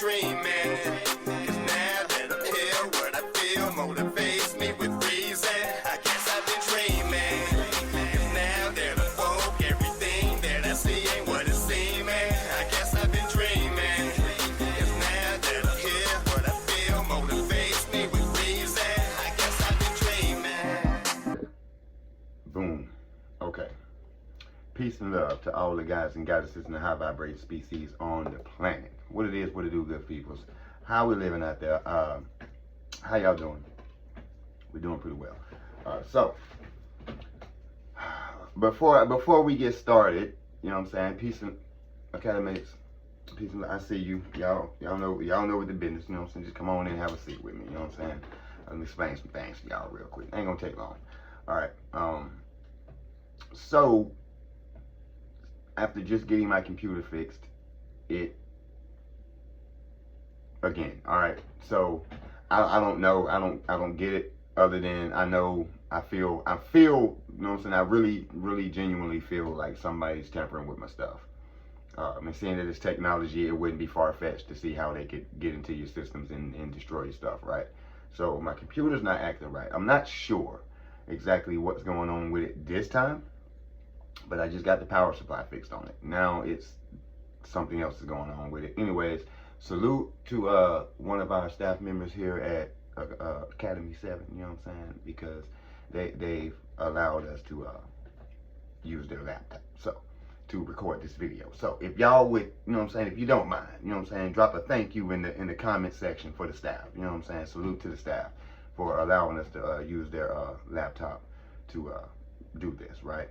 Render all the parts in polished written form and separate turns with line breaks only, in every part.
dreaming. 'Cause now that I'm here, what I feel motivates me with reason. I guess I've been dreaming. 'Cause now that I'm woke, everything that I see ain't what it seeming. I guess I've been dreaming. 'Cause now that I'm here, what I feel motivates me with reason. I guess I've been dreaming.
Boom. Okay. Peace and love to all the guys and goddesses and the high vibrating species on the planet. What it is, what it do, good peoples. How we living out there? How y'all doing? We're doing pretty well. So before we get started, you know what I'm saying? Peace and academics. Peace and I see you. Y'all know what the business. You know what I'm saying? Just come on in and have a seat with me. You know what I'm saying? Let me explain some things to y'all real quick. Ain't gonna take long. All right. So after just getting my computer fixed, it again. All right. So I don't know. I don't get it. Other than I feel. You know what I'm saying? I really genuinely feel like somebody's tampering with my stuff. And seeing that it's technology, it wouldn't be far-fetched to see how they could get into your systems and destroy your stuff, right? So my computer's not acting right. I'm not sure exactly what's going on with it this time, but I just got the power supply fixed on it. Now it's something else is going on with it. Anyways, salute to one of our staff members here at Academy 7, you know what I'm saying? Because they've allowed us to use their laptop to record this video. So if y'all would, you know what I'm saying, if you don't mind, you know what I'm saying, drop a thank you in the comment section for the staff. You know what I'm saying? Salute to the staff for allowing us to use their laptop to do this, right?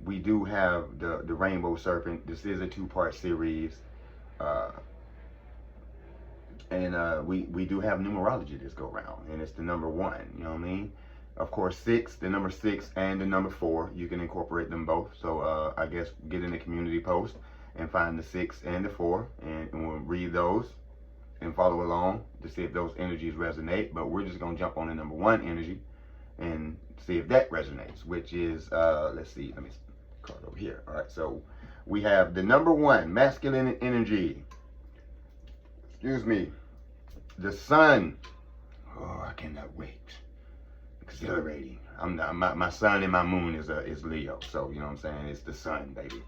We do have the Rainbow Serpent. This is a 2-part series. And we do have numerology this go round, and it's the number 1, you know what I mean? Of course, the number 6 and the number 4, you can incorporate them both. So I guess get in the community post and find the 6 and the 4, and we'll read those and follow along to see if those energies resonate. But we're just gonna jump on the number 1 energy and see if that resonates, which is let's see, let me card over here. All right, so we have the number 1 masculine energy. Excuse me, the sun. Oh, I cannot wait. Exhilarating. My sun and my moon is Leo, so you know what I'm saying, it's the sun, baby.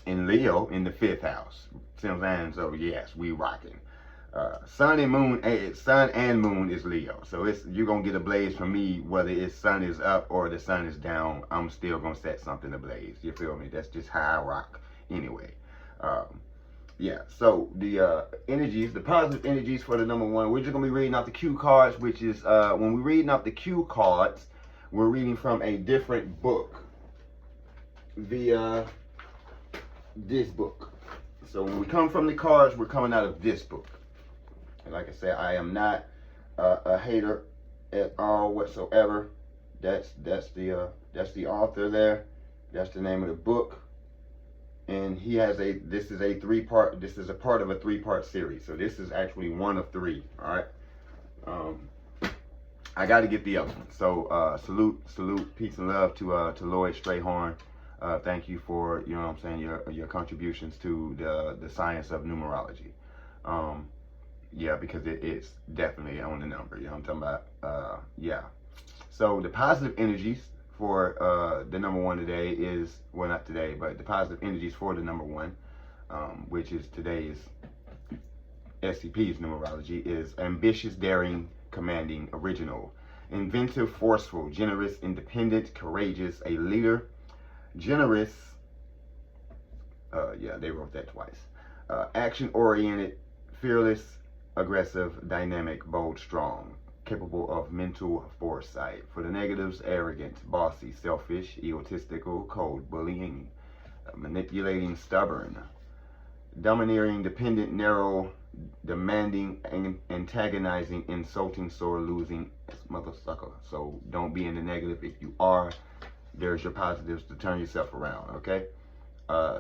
In Leo in the 5th house. See what I'm saying? So yes, we rocking. Sun and moon is Leo. So you're gonna get a blaze from me whether it's sun is up or the sun is down. I'm still gonna set something ablaze. You feel me? That's just how I rock anyway. Yeah, so the energies, the positive energies for the number 1, we're just going to be reading out the cue cards, which is, when we're reading out the cue cards, we're reading from a different book via this book. So when we come from the cards, we're coming out of this book. And like I said, I am not a hater at all whatsoever. That's the author there. That's the name of the book. And he has this is a part of a 3-part series. So this is actually 1 of 3, all right? I got to get the other one. So salute, peace and love to Lloyd Strayhorn. Thank you for, you know what I'm saying, your contributions to the science of numerology. Yeah, because it's definitely on the number, you know what I'm talking about? Yeah. So the positive energies for the number 1 today is, well, not today, but the positive energies for the number 1, which is today's SCP's numerology, is ambitious, daring, commanding, original, inventive, forceful, generous, independent, courageous, a leader, generous, yeah, they wrote that twice, action-oriented, fearless, aggressive, dynamic, bold, strong, capable of mental foresight. For the negatives, arrogant, bossy, selfish, egotistical, cold, bullying, manipulating, stubborn, domineering, dependent, narrow, demanding, antagonizing, insulting, sore, losing, mother sucker. So don't be in the negative. If you are, there's your positives to turn yourself around, okay?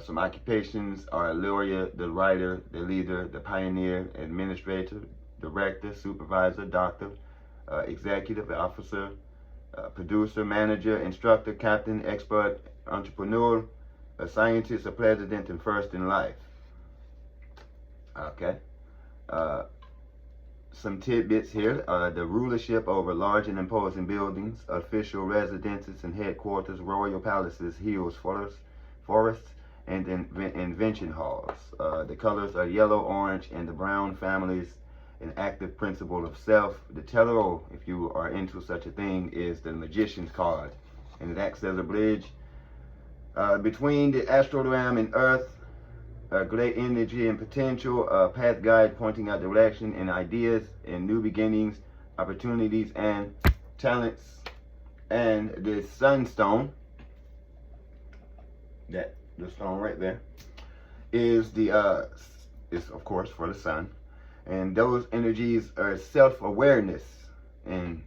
Some occupations are a lawyer, the writer, the leader, the pioneer, administrator, director, supervisor, doctor, executive officer, producer, manager, instructor, captain, expert, entrepreneur, a scientist, a president, and first in life. Okay. Uh, some tidbits here. The rulership over large and imposing buildings, official residences and headquarters, royal palaces, hills, forests, and invention halls. The colors are yellow, orange, and the brown families. An active principle of self. The Telero, if you are into such a thing, is the magician's card, and it acts as a bridge between the astral realm and Earth. Great energy and potential, path guide pointing out direction and ideas and new beginnings, opportunities and talents. And the sunstone, that the stone right there, is the is of course for the sun, and those energies are self-awareness and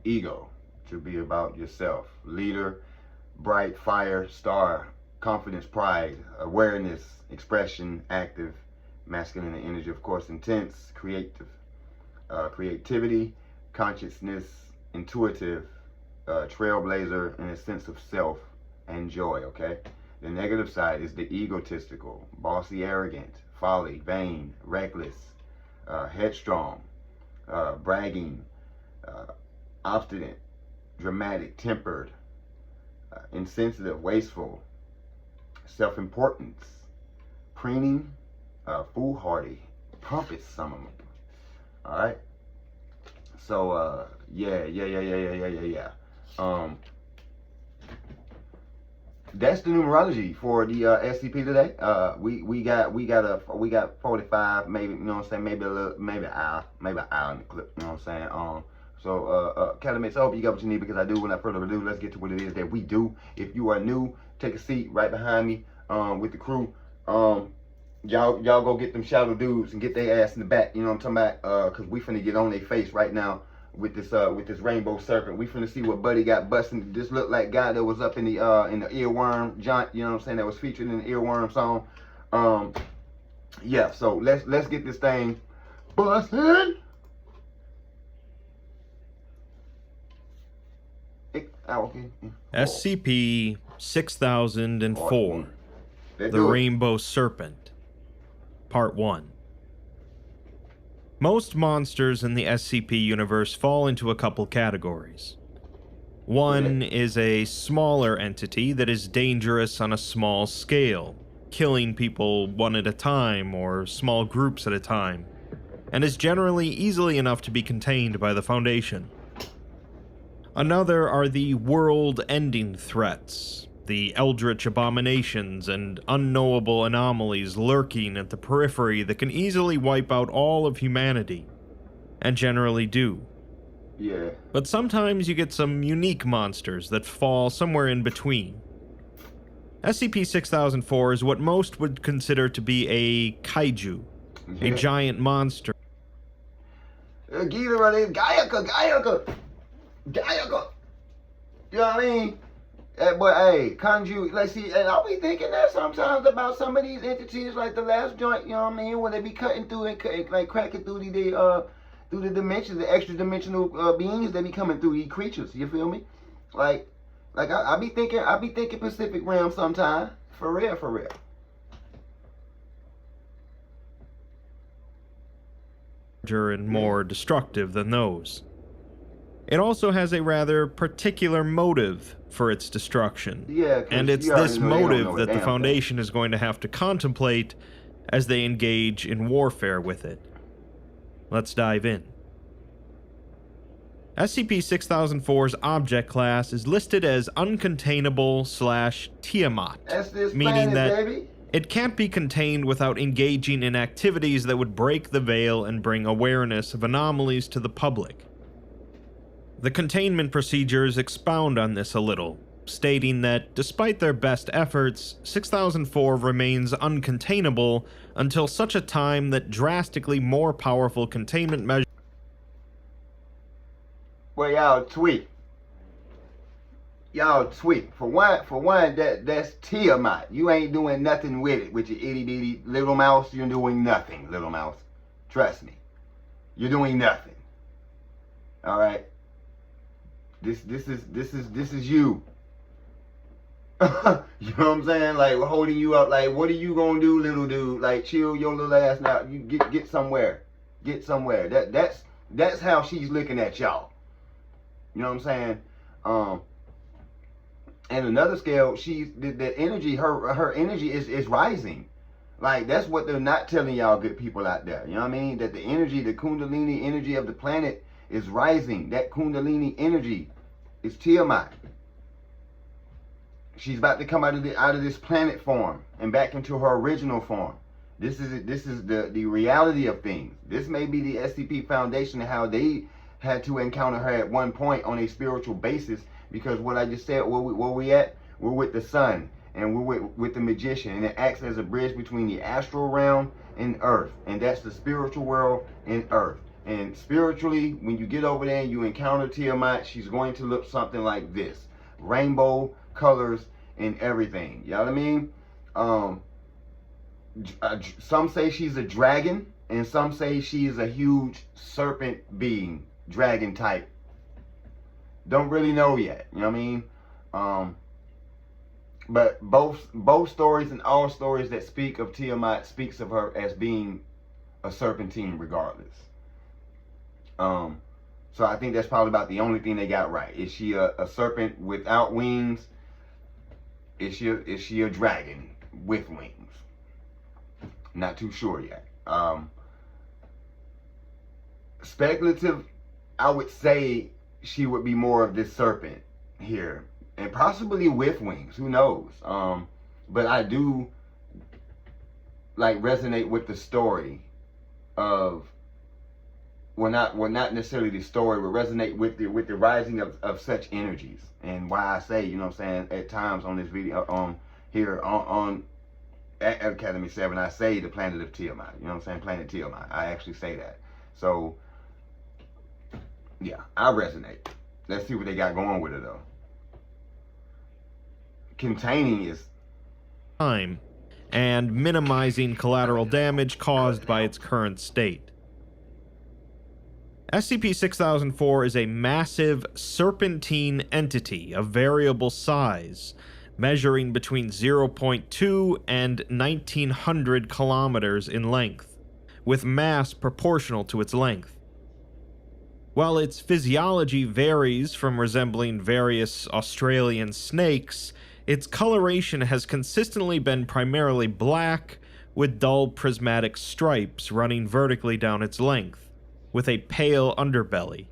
ego, to be about yourself, leader, bright fire, star, confidence, pride, awareness, expression, active, masculine energy, of course, intense, creativity, consciousness, intuitive, trailblazer, and a sense of self and joy. Okay, the negative side is the egotistical, bossy, arrogant, folly, vain, reckless, headstrong, bragging, obstinate, dramatic, tempered, insensitive, wasteful, self-importance, preening, foolhardy, pompous, some of them. All right. So yeah. That's the numerology for the SCP today. We got 45, maybe, you know what I'm saying, maybe an hour in the clip, you know what I'm saying. So Catamates, I hope you got what you need, because I do. Without further ado, let's get to what it is that we do. If you are new, take a seat right behind me with the crew. Y'all go get them shadow dudes and get their ass in the back, you know what I'm talking about, because we finna get on their face right now with this Rainbow Serpent. We finna see what Buddy got busting. This looked like guy that was up in the earworm joint, you know what I'm saying, that was featured in the earworm song. Yeah, so let's get this thing busting. Okay.
SCP-6004, The Rainbow Serpent, Part 1. Most monsters in the SCP universe fall into a couple categories. One is a smaller entity that is dangerous on a small scale, killing people one at a time or small groups at a time, and is generally easily enough to be contained by the Foundation. Another are the world-ending threats, the eldritch abominations and unknowable anomalies lurking at the periphery that can easily wipe out all of humanity, and generally do.
Yeah.
But sometimes you get some unique monsters that fall somewhere in between. SCP-6004 is what most would consider to be a kaiju, a giant monster.
Gayaka. You know what I mean? But hey, Kanju, like, see, and I'll be thinking that sometimes about some of these entities, like the last joint, you know what I mean, when they be cutting through and like cracking through through the dimensions, the extra dimensional beings they be coming through, these creatures. You feel me? Like I be thinking Pacific Realm sometime. For real.
And more destructive than those. It also has a rather particular motive for its destruction.
Yeah,
and it's this motive that the Foundation is going to have to contemplate as they engage in warfare with it. Let's dive in. SCP-6004's object class is listed as uncontainable/Tiamat, meaning that it can't be contained without engaging in activities that would break the veil and bring awareness of anomalies to the public. The containment procedures expound on this a little, stating that despite their best efforts, 6004 remains uncontainable until such a time that drastically more powerful containment measures.
Well, y'all tweet. For one, that's Tiamat. You ain't doing nothing with it, with your itty bitty little mouse. You're doing nothing, little mouse. Trust me, you're doing nothing. All right. This is you. You know what I'm saying? Like holding you up. Like, what are you gonna do, little dude? Like, chill your little ass now. You get somewhere. Get somewhere. That's how she's looking at y'all. You know what I'm saying? And another scale, she's the energy. Her energy is rising. Like, that's what they're not telling y'all, good people out there. You know what I mean? That the energy, the Kundalini energy of the planet is rising. That Kundalini energy is Tiamat. She's about to come out of this planet form and back into her original form. This is the reality of things. This may be the SCP Foundation and how they had to encounter her at one point on a spiritual basis, because what I just said, where we at? We're with the sun, and we're with the magician, and it acts as a bridge between the astral realm and earth, and that's the spiritual world and earth. And spiritually, when you get over there and you encounter Tiamat, she's going to look something like this. Rainbow colors and everything. You know what I mean? Some say she's a dragon, and some say she's a huge serpent being, dragon type. Don't really know yet. You know what I mean? But both stories and all stories that speak of Tiamat speaks of her as being a serpentine regardless. So I think that's probably about the only thing they got right. Is she a serpent without wings? Is she a dragon with wings? Not too sure yet. Speculative, I would say she would be more of this serpent here, and possibly with wings. Who knows? But I do like resonate with the story of, well, not necessarily the story, but resonate with the rising of such energies. And why I say, you know what I'm saying, at times on this video, here on at Academy 7, I say the planet of Tiamat. You know what I'm saying? Planet Tiamat. I actually say that. So, yeah, I resonate. Let's see what they got going with it, though. Containing is
time and minimizing collateral damage caused by its current state. SCP-6004 is a massive serpentine entity of variable size, measuring between 0.2 and 1900 kilometers in length, with mass proportional to its length. While its physiology varies from resembling various Australian snakes, its coloration has consistently been primarily black, with dull prismatic stripes running vertically down its length, with a pale underbelly.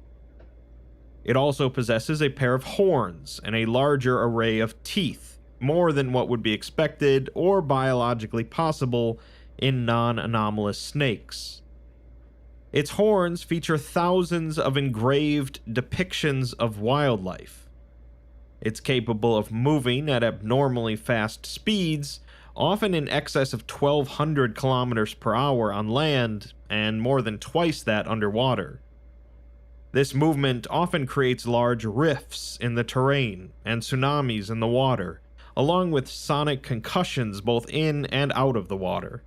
It also possesses a pair of horns and a larger array of teeth, more than what would be expected or biologically possible in non-anomalous snakes. Its horns feature thousands of engraved depictions of wildlife. It's capable of moving at abnormally fast speeds, often in excess of 1,200 kilometers per hour on land and more than twice that underwater. This movement often creates large rifts in the terrain and tsunamis in the water, along with sonic concussions both in and out of the water.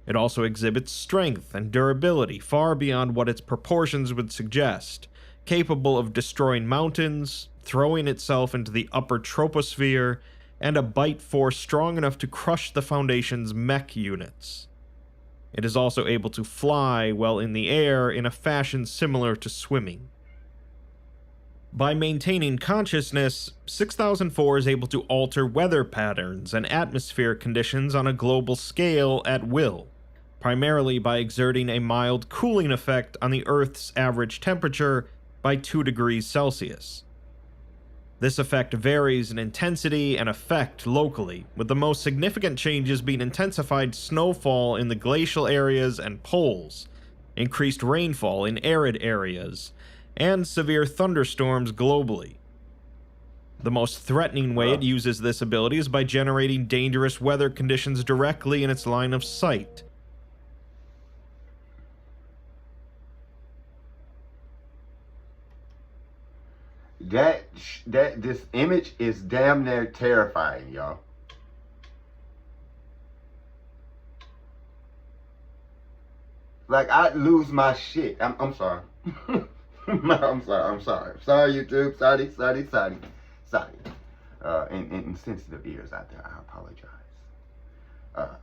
It also exhibits strength and durability far beyond what its proportions would suggest, capable of destroying mountains, throwing itself into the upper troposphere, and a bite force strong enough to crush the Foundation's mech units. It is also able to fly while in the air in a fashion similar to swimming. By maintaining consciousness, 6004 is able to alter weather patterns and atmospheric conditions on a global scale at will, primarily by exerting a mild cooling effect on the Earth's average temperature by 2 degrees Celsius. This effect varies in intensity and effect locally, with the most significant changes being intensified snowfall in the glacial areas and poles, increased rainfall in arid areas, and severe thunderstorms globally. The most threatening way it uses this ability is by generating dangerous weather conditions directly in its line of sight.
This image is damn near terrifying, y'all. Like, I'd lose my shit. I'm sorry. I'm sorry, YouTube. Sorry. And sensitive ears out there, I apologize.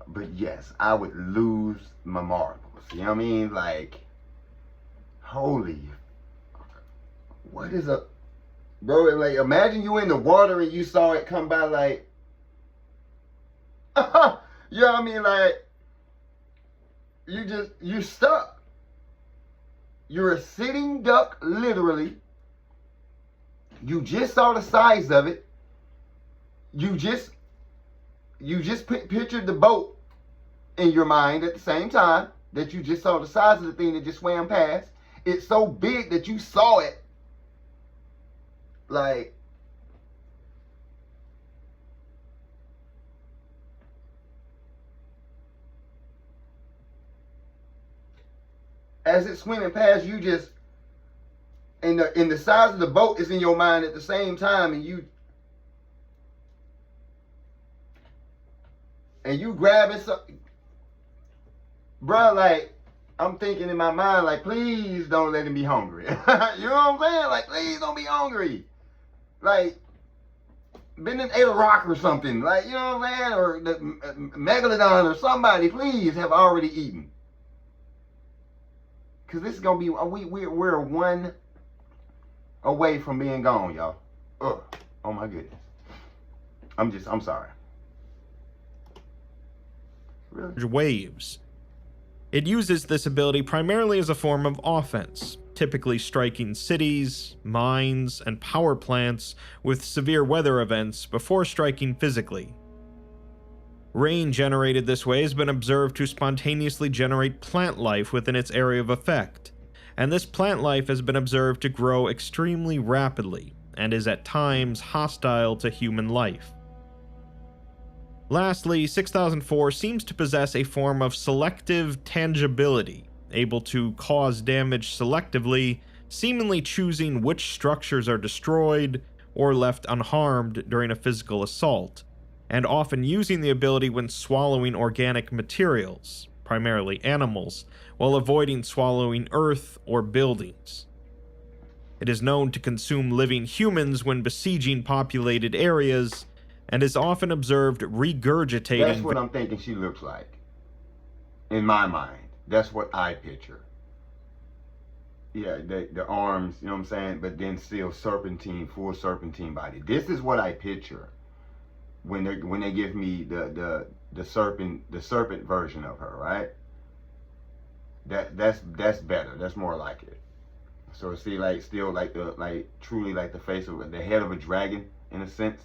But yes, I would lose my marbles. You know what I mean? Like, holy, what is a, bro? Like, imagine you in the water and you saw it come by, like, you know what I mean? Like, you stuck. You're a sitting duck, literally. You just saw the size of it. You just pictured the boat in your mind at the same time that you just saw the size of the thing that just swam past. It's so big that you saw it. Like, as it's swimming past, you just, and the size of the boat is in your mind at the same time, and you grabbing something, bruh. Like, I'm thinking in my mind, like, please don't let him be hungry. You know what I'm saying? Like, please don't be hungry. Like, been and ate a rock or something. Like, you know what I'm saying? Or the megalodon or somebody, please have already eaten. Because this is going to be, we're one away from being gone, y'all. Ugh. Oh my goodness. I'm sorry. Really?
Waves. It uses this ability primarily as a form of offense, typically striking cities, mines, and power plants with severe weather events before striking physically. Rain generated this way has been observed to spontaneously generate plant life within its area of effect, and this plant life has been observed to grow extremely rapidly and is at times hostile to human life. Lastly, 6004 seems to possess a form of selective tangibility, able to cause damage selectively, seemingly choosing which structures are destroyed or left unharmed during a physical assault, and often using the ability when swallowing organic materials, primarily animals, while avoiding swallowing earth or buildings. It is known to consume living humans when besieging populated areas, and is often observed regurgitating.
That's what I'm thinking she looks like. In my mind. That's what I picture. Yeah, the arms, you know what I'm saying? But then still serpentine, full serpentine body. This is what I picture when they give me the serpent version of her, right? That's better. That's more like it. So see, like, still like truly like the face of the head of a dragon in a sense.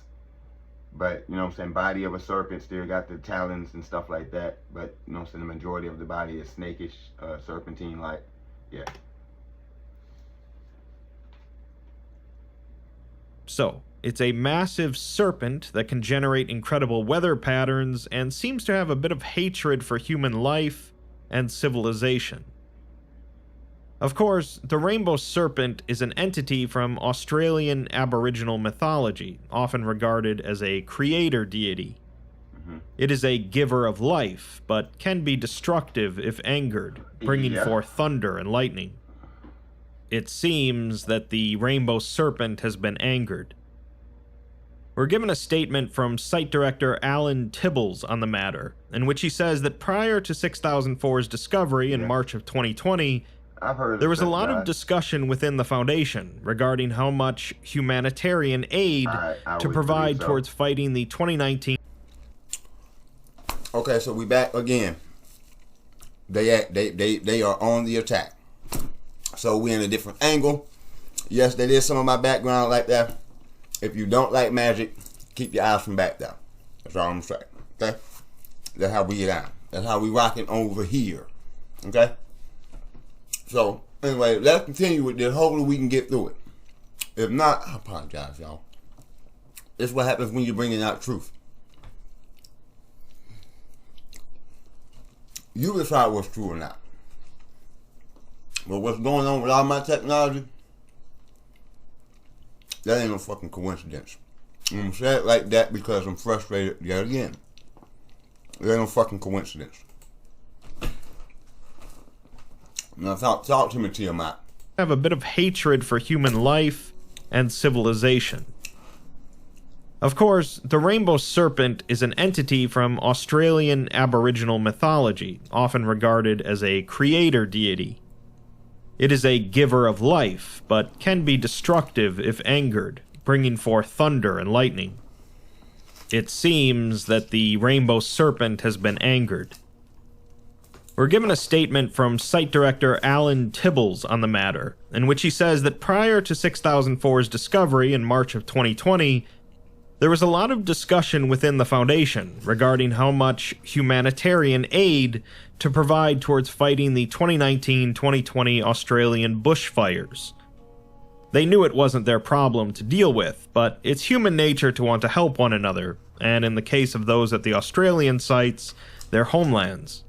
But, you know what I'm saying, body of a serpent, still got the talons and stuff like that. But, you know what I'm saying, the majority of the body is snakish, serpentine-like. Yeah.
So, it's a massive serpent that can generate incredible weather patterns and seems to have a bit of hatred for human life and civilization. Of course, the Rainbow Serpent is an entity from Australian Aboriginal mythology, often regarded as a creator deity. It is a giver of life, but can be destructive if angered, bringing forth thunder and lightning. It seems that the Rainbow Serpent has been angered. We're given a statement from site director Alan Tibbles on the matter, in which he says that prior to 6004's discovery in March of 2020, there was a lot of discussion within the Foundation regarding how much humanitarian aid to provide towards fighting the 2019.
Okay, so we back again. They are on the attack. So we're in a different angle. Yes, that is some of my background like that. If you don't like magic, keep your eyes from back down. That's all I'm saying. Okay? That's how we get down. That's how we rocking over here. Okay? So, anyway, let's continue with this. Hopefully we can get through it. If not, I apologize, y'all. This is what happens when you're bringing out truth. You decide what's true or not. But what's going on with all my technology, that ain't no fucking coincidence. I'm gonna say it like that because I'm frustrated yet again. There ain't no fucking coincidence. Now talk to me, Tiamat.
Have a bit of hatred for human life and civilization. Of course, the Rainbow Serpent is an entity from Australian Aboriginal mythology, often regarded as a creator deity. It is a giver of life, but can be destructive if angered, bringing forth thunder and lightning. It seems that the Rainbow Serpent has been angered. We're given a statement from Site Director Alan Tibbles on the matter, in which he says that prior to 6004's discovery in March of 2020, there was a lot of discussion within the Foundation regarding how much humanitarian aid to provide towards fighting the 2019-2020 Australian bushfires. They knew it wasn't their problem to deal with, but it's human nature to want to help one another, and in the case of those at the Australian sites, their homelands.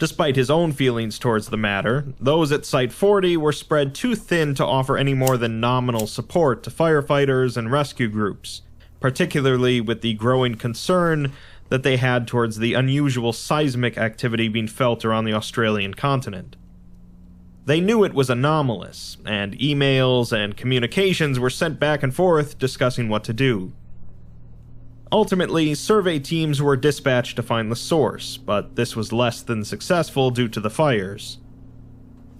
Despite his own feelings towards the matter, those at Site 40 were spread too thin to offer any more than nominal support to firefighters and rescue groups, particularly with the growing concern that they had towards the unusual seismic activity being felt around the Australian continent. They knew it was anomalous, and emails and communications were sent back and forth discussing what to do. Ultimately, survey teams were dispatched to find the source, but this was less than successful due to the fires.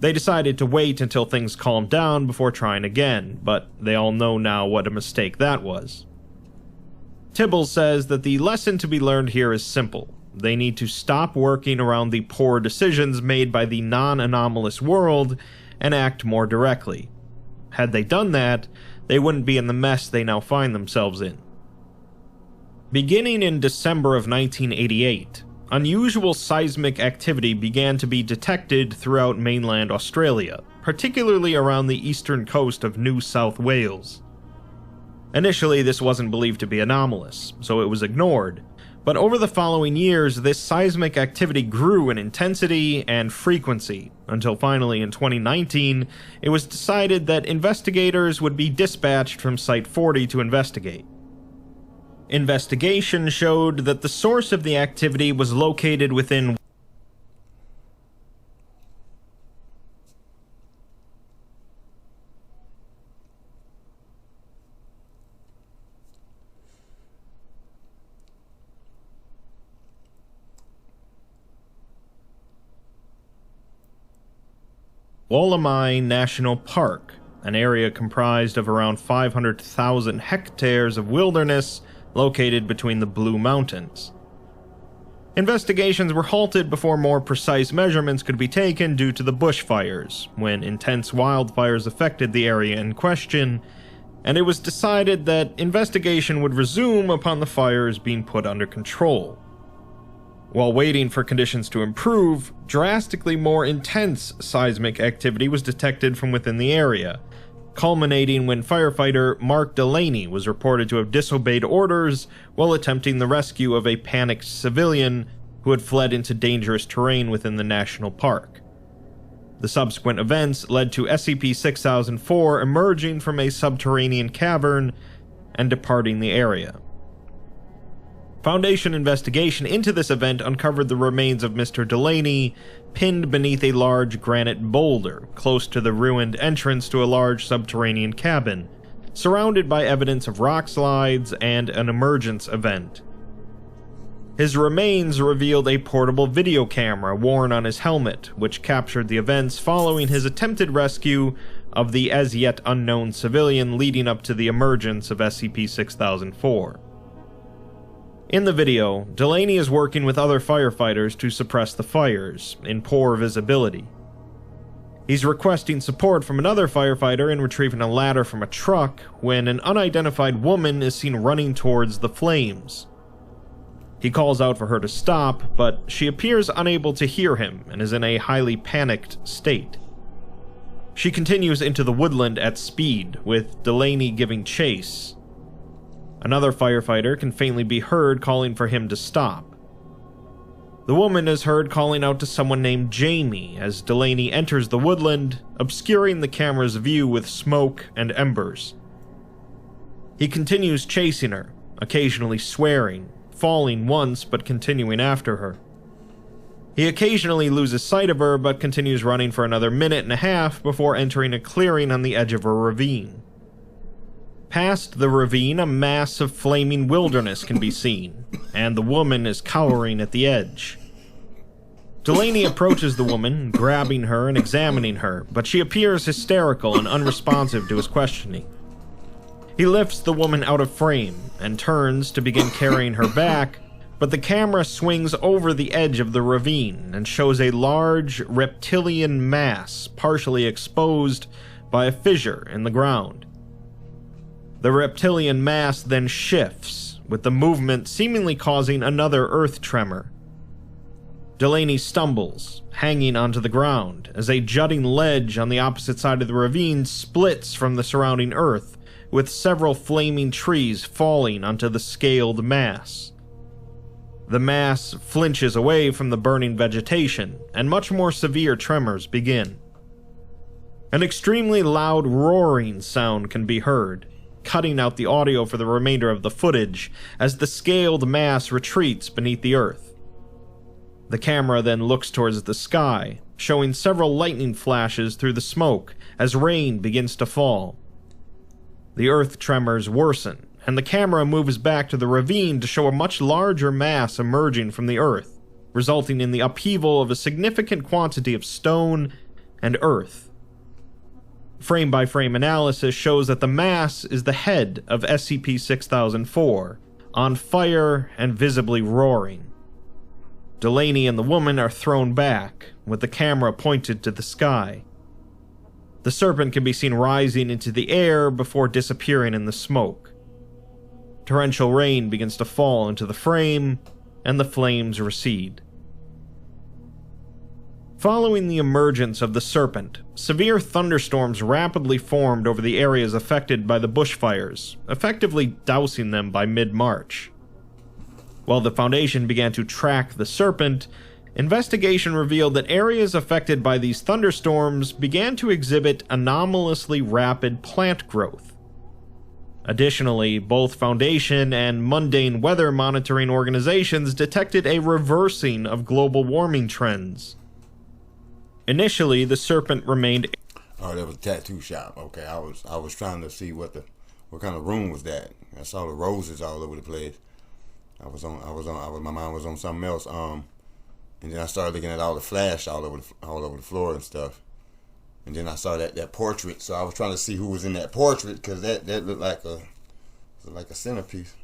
They decided to wait until things calmed down before trying again, but they all know now what a mistake that was. Tibbles says that the lesson to be learned here is simple. They need to stop working around the poor decisions made by the non-anomalous world and act more directly. Had they done that, they wouldn't be in the mess they now find themselves in. Beginning in December of 1988, unusual seismic activity began to be detected throughout mainland Australia, particularly around the eastern coast of New South Wales. Initially, this wasn't believed to be anomalous, so it was ignored, but over the following years, this seismic activity grew in intensity and frequency, until finally in 2019, it was decided that investigators would be dispatched from Site 40 to investigate. Investigation showed that the source of the activity was located within Wollemi National Park, an area comprised of around 500,000 hectares of wilderness located between the Blue Mountains. Investigations were halted before more precise measurements could be taken due to the bushfires, when intense wildfires affected the area in question, and it was decided that investigation would resume upon the fires being put under control. While waiting for conditions to improve, drastically more intense seismic activity was detected from within the area, culminating when firefighter Mark Delaney was reported to have disobeyed orders while attempting the rescue of a panicked civilian who had fled into dangerous terrain within the national park. The subsequent events led to SCP-6004 emerging from a subterranean cavern and departing the area. Foundation investigation into this event uncovered the remains of Mr. Delaney pinned beneath a large granite boulder close to the ruined entrance to a large subterranean cabin, surrounded by evidence of rock slides and an emergence event. His remains revealed a portable video camera worn on his helmet, which captured the events following his attempted rescue of the as yet unknown civilian leading up to the emergence of SCP-6004. In the video, Delaney is working with other firefighters to suppress the fires, in poor visibility. He's requesting support from another firefighter in retrieving a ladder from a truck when an unidentified woman is seen running towards the flames. He calls out for her to stop, but she appears unable to hear him and is in a highly panicked state. She continues into the woodland at speed, with Delaney giving chase. Another firefighter can faintly be heard calling for him to stop. The woman is heard calling out to someone named Jamie as Delaney enters the woodland, obscuring the camera's view with smoke and embers. He continues chasing her, occasionally swearing, falling once but continuing after her. He occasionally loses sight of her but continues running for another minute and a half before entering a clearing on the edge of a ravine. Past the ravine, a mass of flaming wilderness can be seen, and the woman is cowering at the edge. Delaney approaches the woman, grabbing her and examining her, but she appears hysterical and unresponsive to his questioning. He lifts the woman out of frame and turns to begin carrying her back, but the camera swings over the edge of the ravine and shows a large reptilian mass partially exposed by a fissure in the ground. The reptilian mass then shifts, with the movement seemingly causing another earth tremor. Delaney stumbles, hanging onto the ground, as a jutting ledge on the opposite side of the ravine splits from the surrounding earth, with several flaming trees falling onto the scaled mass. The mass flinches away from the burning vegetation, and much more severe tremors begin. An extremely loud roaring sound can be heard, cutting out the audio for the remainder of the footage as the scaled mass retreats beneath the earth. The camera then looks towards the sky, showing several lightning flashes through the smoke as rain begins to fall. The earth tremors worsen, and the camera moves back to the ravine to show a much larger mass emerging from the earth, resulting in the upheaval of a significant quantity of stone and earth. Frame-by-frame analysis shows that the mass is the head of SCP-6004, on fire and visibly roaring. Delaney and the woman are thrown back, with the camera pointed to the sky. The serpent can be seen rising into the air before disappearing in the smoke. Torrential rain begins to fall into the frame, and the flames recede. Following the emergence of the serpent, severe thunderstorms rapidly formed over the areas affected by the bushfires, effectively dousing them by mid-March. While the Foundation began to track the serpent, investigation revealed that areas affected by these thunderstorms began to exhibit anomalously rapid plant growth. Additionally, both Foundation and mundane weather monitoring organizations detected a reversing of global warming trends. Initially, the serpent remained...
Oh, that was a tattoo shop. Okay, I was trying to see what kind of room was that. I saw the roses all over the place. My mind was on something else. And then I started looking at all the flash all over the floor and stuff. And then I saw that portrait, so I was trying to see who was in that portrait, because that looked like a centerpiece.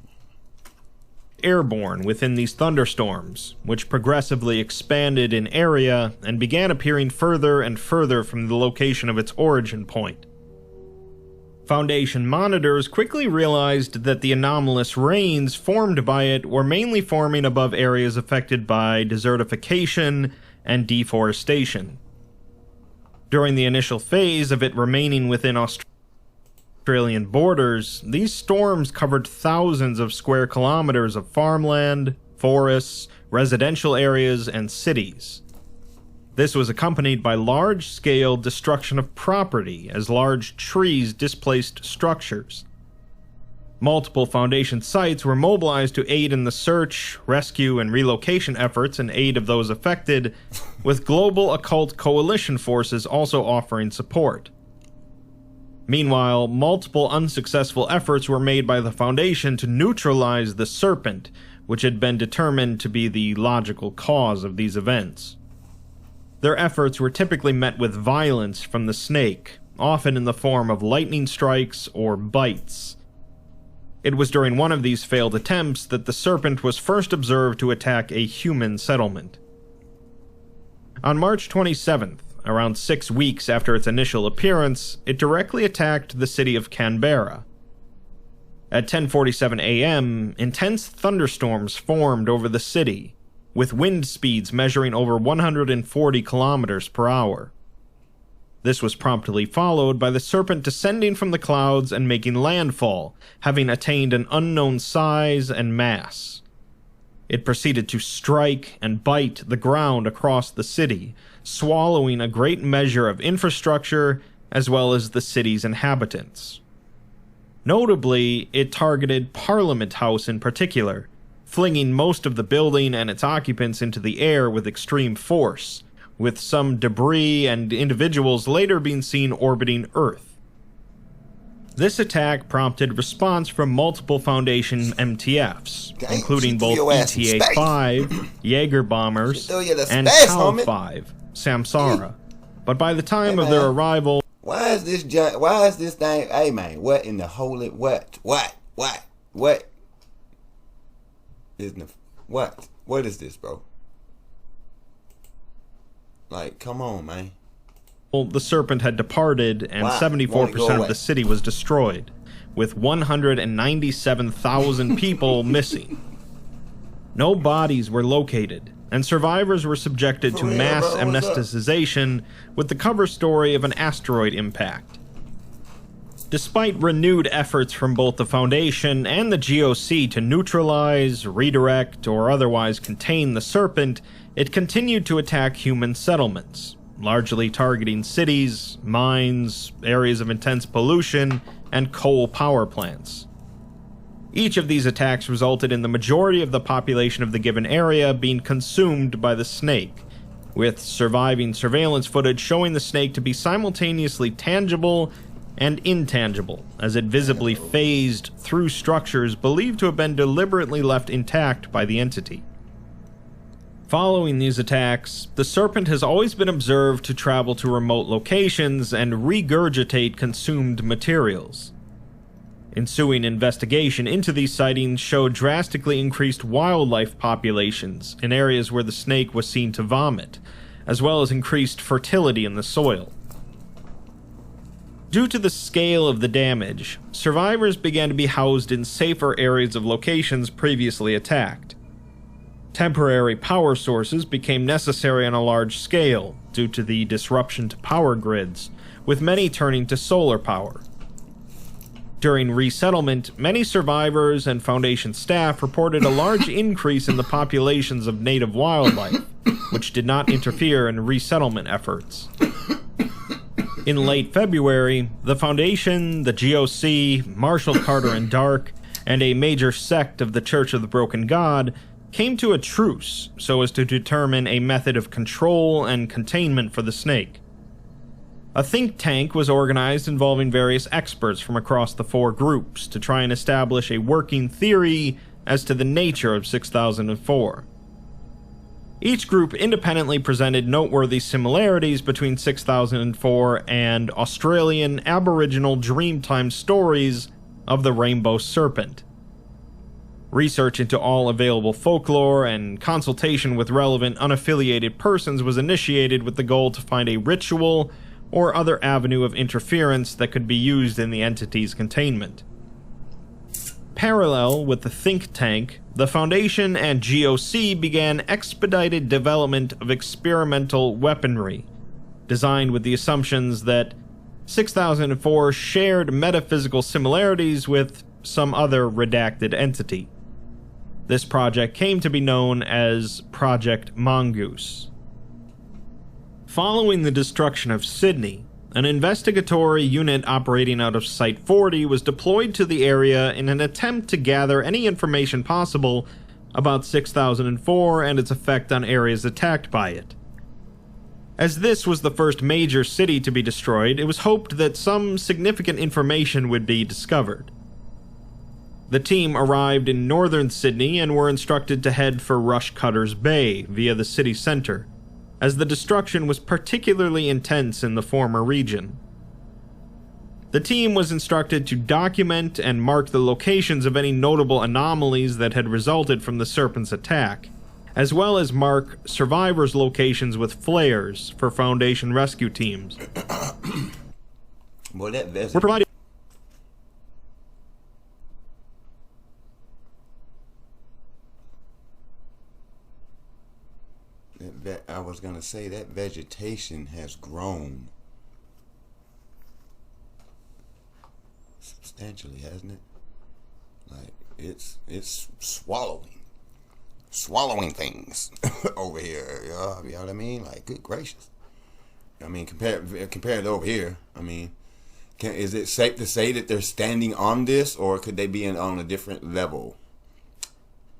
Airborne within these thunderstorms, which progressively expanded in area and began appearing further and further from the location of its origin point. Foundation monitors quickly realized that the anomalous rains formed by it were mainly forming above areas affected by desertification and deforestation. During the initial phase of it remaining within Australian borders, these storms covered thousands of square kilometers of farmland, forests, residential areas, and cities. This was accompanied by large-scale destruction of property as large trees displaced structures. Multiple Foundation sites were mobilized to aid in the search, rescue, and relocation efforts in aid of those affected, with global occult coalition forces also offering support. Meanwhile, multiple unsuccessful efforts were made by the Foundation to neutralize the serpent, which had been determined to be the logical cause of these events. Their efforts were typically met with violence from the snake, often in the form of lightning strikes or bites. It was during one of these failed attempts that the serpent was first observed to attack a human settlement. On March 27th, around 6 weeks after its initial appearance, it directly attacked the city of Canberra. At 10:47 a.m., intense thunderstorms formed over the city, with wind speeds measuring over 140 kilometers per hour. This was promptly followed by the serpent descending from the clouds and making landfall, having attained an unknown size and mass. It proceeded to strike and bite the ground across the city, swallowing a great measure of infrastructure as well as the city's inhabitants. Notably, it targeted Parliament House in particular, flinging most of the building and its occupants into the air with extreme force, with some debris and individuals later being seen orbiting Earth. This attack prompted response from multiple Foundation MTFs,
Damn,
including
she threw
both
your ass in space.
ETA-5, Jaeger bombers,
threw you to
and
space, homie.
PAL-5, Samsara. But by the time of their arrival,
Why is this thing? Hey man, what in the holy what is the what is this, bro? Like, come on, man.
the Serpent had departed and
Wow.
74% of the city was destroyed, with 197,000 people missing. No bodies were located, and survivors were subjected to mass amnesticization with the cover story of an asteroid impact. Despite renewed efforts from both the Foundation and the GOC to neutralize, redirect, or otherwise contain the Serpent, it continued to attack human settlements, largely targeting cities, mines, areas of intense pollution, and coal power plants. Each of these attacks resulted in the majority of the population of the given area being consumed by the snake, with surviving surveillance footage showing the snake to be simultaneously tangible and intangible, as it visibly phased through structures believed to have been deliberately left intact by the entity. Following these attacks, the Serpent has always been observed to travel to remote locations and regurgitate consumed materials. Ensuing investigation into these sightings showed drastically increased wildlife populations in areas where the snake was seen to vomit, as well as increased fertility in the soil. Due to the scale of the damage, survivors began to be housed in safer areas of locations previously attacked. Temporary power sources became necessary on a large scale due to the disruption to power grids, with many turning to solar power. During resettlement, many survivors and Foundation staff reported a large increase in the populations of native wildlife, which did not interfere in resettlement efforts. In late February, the Foundation, the GOC, Marshall Carter and Dark, and a major sect of the Church of the Broken God came to a truce so as to determine a method of control and containment for the snake. A think tank was organized involving various experts from across the four groups to try and establish a working theory as to the nature of 6004. Each group independently presented noteworthy similarities between 6004 and Australian Aboriginal Dreamtime stories of the Rainbow Serpent. Research into all available folklore and consultation with relevant unaffiliated persons was initiated with the goal to find a ritual or other avenue of interference that could be used in the entity's containment. Parallel with the think tank, the Foundation and GOC began expedited development of experimental weaponry, designed with the assumptions that 6004 shared metaphysical similarities with some other redacted entity. This project came to be known as Project Mongoose. Following the destruction of Sydney, an investigatory unit operating out of Site 40 was deployed to the area in an attempt to gather any information possible about 6004 and its effect on areas attacked by it. As this was the first major city to be destroyed, it was hoped that some significant information would be discovered. The team arrived in northern Sydney and were instructed to head for Rushcutters Bay via the city center, as the destruction was particularly intense in the former region. The team was instructed to document and mark the locations of any notable anomalies that had resulted from the Serpent's attack, as well as mark survivors' locations with flares for Foundation rescue teams.
Boy, that visit.
We're providing
I was gonna say that vegetation has grown substantially, hasn't it? Like it's swallowing things over here. You know what I mean? Like, good gracious. I mean, compared to over here, I mean, is it safe to say that they're standing on this, or could they be on a different level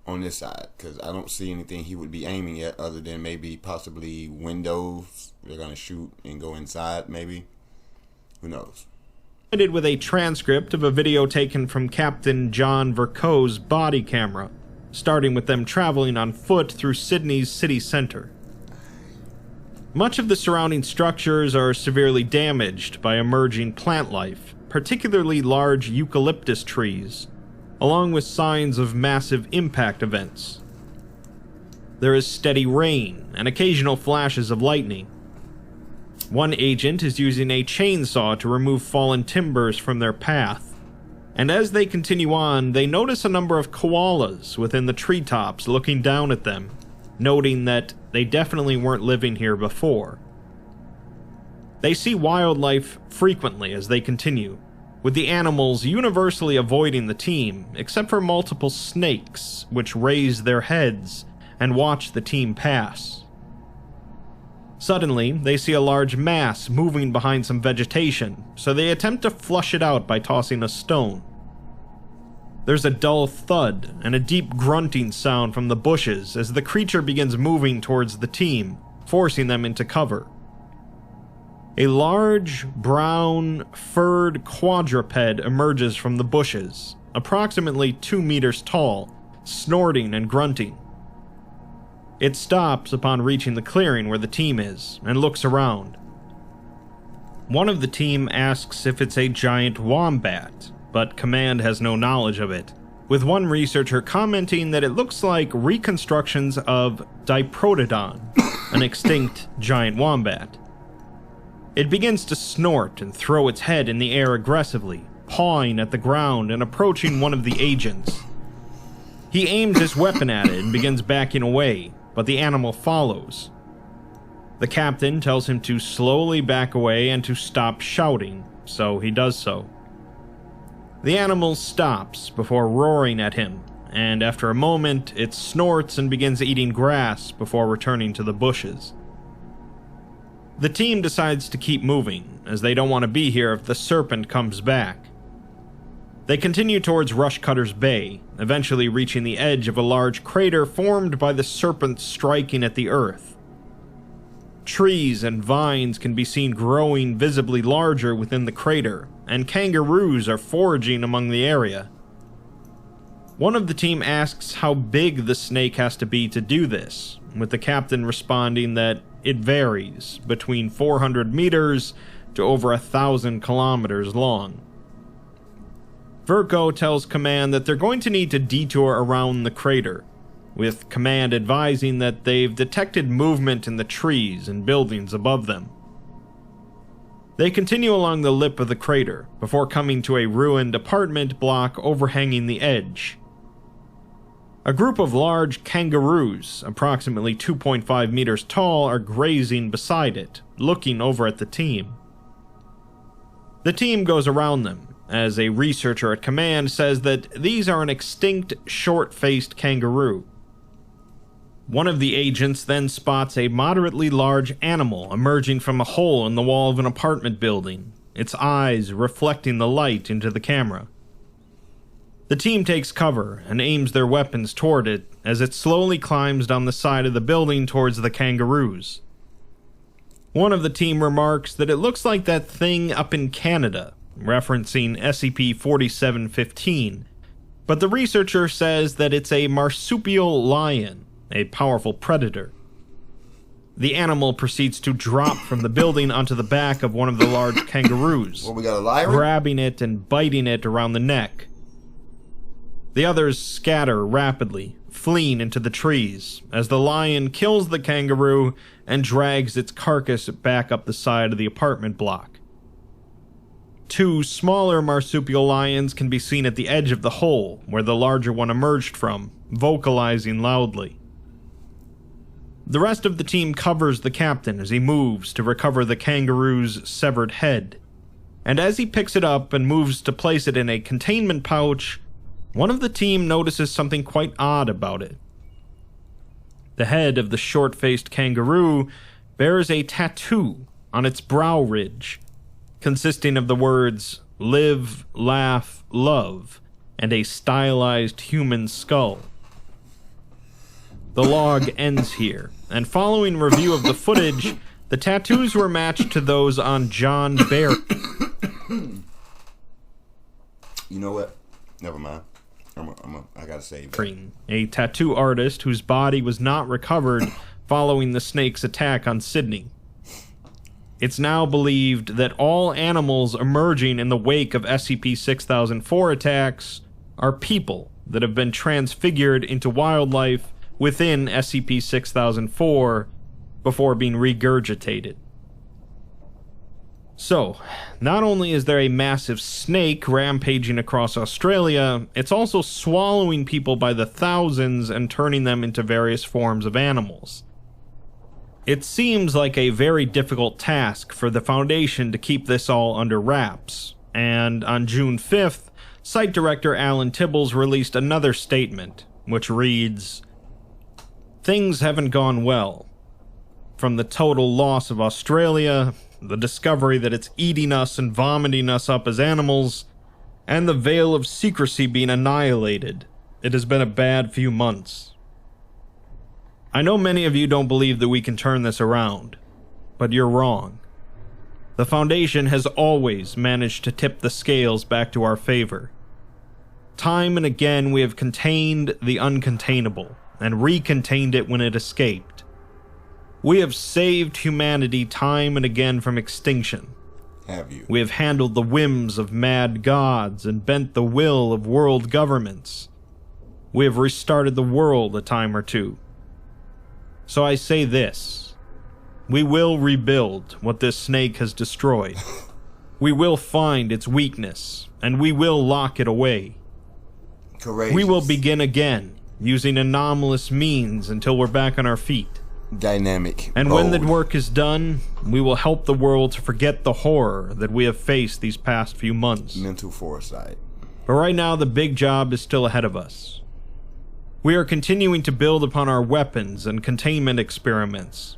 on this side? Because I don't see anything he would be aiming at other than maybe possibly windows. They're gonna shoot and go inside, maybe. Who knows?
with a transcript of a video taken from Captain John Vercoe's body camera, starting with them traveling on foot through Sydney's city center. Much of the surrounding structures are severely damaged by emerging plant life, particularly large eucalyptus trees, along with signs of massive impact events. There is steady rain and occasional flashes of lightning. One agent is using a chainsaw to remove fallen timbers from their path, and as they continue on, they notice a number of koalas within the treetops looking down at them, noting that they definitely weren't living here before. They see wildlife frequently as they continue, with the animals universally avoiding the team, except for multiple snakes, which raise their heads and watch the team pass. Suddenly, they see a large mass moving behind some vegetation, so they attempt to flush it out by tossing a stone. There's a dull thud and a deep grunting sound from the bushes as the creature begins moving towards the team, forcing them into cover. A large, brown, furred quadruped emerges from the bushes, approximately 2 meters tall, snorting and grunting. It stops upon reaching the clearing where the team is, and looks around. One of the team asks if it's a giant wombat, but Command has no knowledge of it, with one researcher commenting that it looks like reconstructions of Diprotodon, an extinct giant wombat. It begins to snort and throw its head in the air aggressively, pawing at the ground and approaching one of the agents. He aims his weapon at it and begins backing away, but the animal follows. The captain tells him to slowly back away and to stop shouting, so he does so. The animal stops before roaring at him, and after a moment, it snorts and begins eating grass before returning to the bushes. The team decides to keep moving, as they don't want to be here if the serpent comes back. They continue towards Rushcutter's Bay, eventually reaching the edge of a large crater formed by the serpent striking at the earth. Trees and vines can be seen growing visibly larger within the crater, and kangaroos are foraging among the area. One of the team asks how big the snake has to be to do this, with the captain responding that it varies between 400 meters to over 1,000 kilometers long. Verco tells Command that they're going to need to detour around the crater, with Command advising that they've detected movement in the trees and buildings above them. They continue along the lip of the crater, before coming to a ruined apartment block overhanging the edge. A group of large kangaroos, approximately 2.5 meters tall, are grazing beside it, looking over at the team. The team goes around them, as a researcher at Command says that these are an extinct, short-faced kangaroo. One of the agents then spots a moderately large animal emerging from a hole in the wall of an apartment building, its eyes reflecting the light into the camera. The team takes cover and aims their weapons toward it as it slowly climbs down the side of the building towards the kangaroos. One of the team remarks that it looks like that thing up in Canada, referencing SCP-4715, but the researcher says that it's a marsupial lion, a powerful predator. The animal proceeds to drop from the building onto the back of one of the large kangaroos,
Well, we got a lion?
grabbing it and biting it around the neck. The others scatter rapidly, fleeing into the trees, as the lion kills the kangaroo and drags its carcass back up the side of the apartment block. 2 smaller marsupial lions can be seen at the edge of the hole where the larger one emerged from, vocalizing loudly. The rest of the team covers the captain as he moves to recover the kangaroo's severed head, and as he picks it up and moves to place it in a containment pouch, one of the team notices something quite odd about it. The head of the short-faced kangaroo bears a tattoo on its brow ridge, consisting of the words, "Live, Laugh, Love," and a stylized human skull. The log ends here, and following review of the footage, the tattoos were matched to those on John Barry.
You know what? Never mind. I gotta save that.
A tattoo artist whose body was not recovered following the snake's attack on Sydney. It's now believed that all animals emerging in the wake of SCP-6004 attacks are people that have been transfigured into wildlife within SCP-6004 before being regurgitated. So, not only is there a massive snake rampaging across Australia, it's also swallowing people by the thousands and turning them into various forms of animals. It seems like a very difficult task for the Foundation to keep this all under wraps, and on June 5th, Site Director Alan Tibbles released another statement, which reads, "Things haven't gone well. From the total loss of Australia, the discovery that it's eating us and vomiting us up as animals, and the veil of secrecy being annihilated, it has been a bad few months. I know many of you don't believe that we can turn this around, but you're wrong. The Foundation has always managed to tip the scales back to our favor. Time and again we have contained the uncontainable, and recontained it when it escaped. We have saved humanity time and again from extinction.
Have you?
We have handled the whims of mad gods and bent the will of world governments. We have restarted the world a time or two. So I say this. We will rebuild what this snake has destroyed. We will find its weakness, and we will lock it away.
Courageous.
We will begin again, using anomalous means until we're back on our feet.
Dynamic.
And when the work is done, we will help the world to forget the horror that we have faced these past few months.
Mental foresight.
But right now, the big job is still ahead of us. We are continuing to build upon our weapons and containment experiments.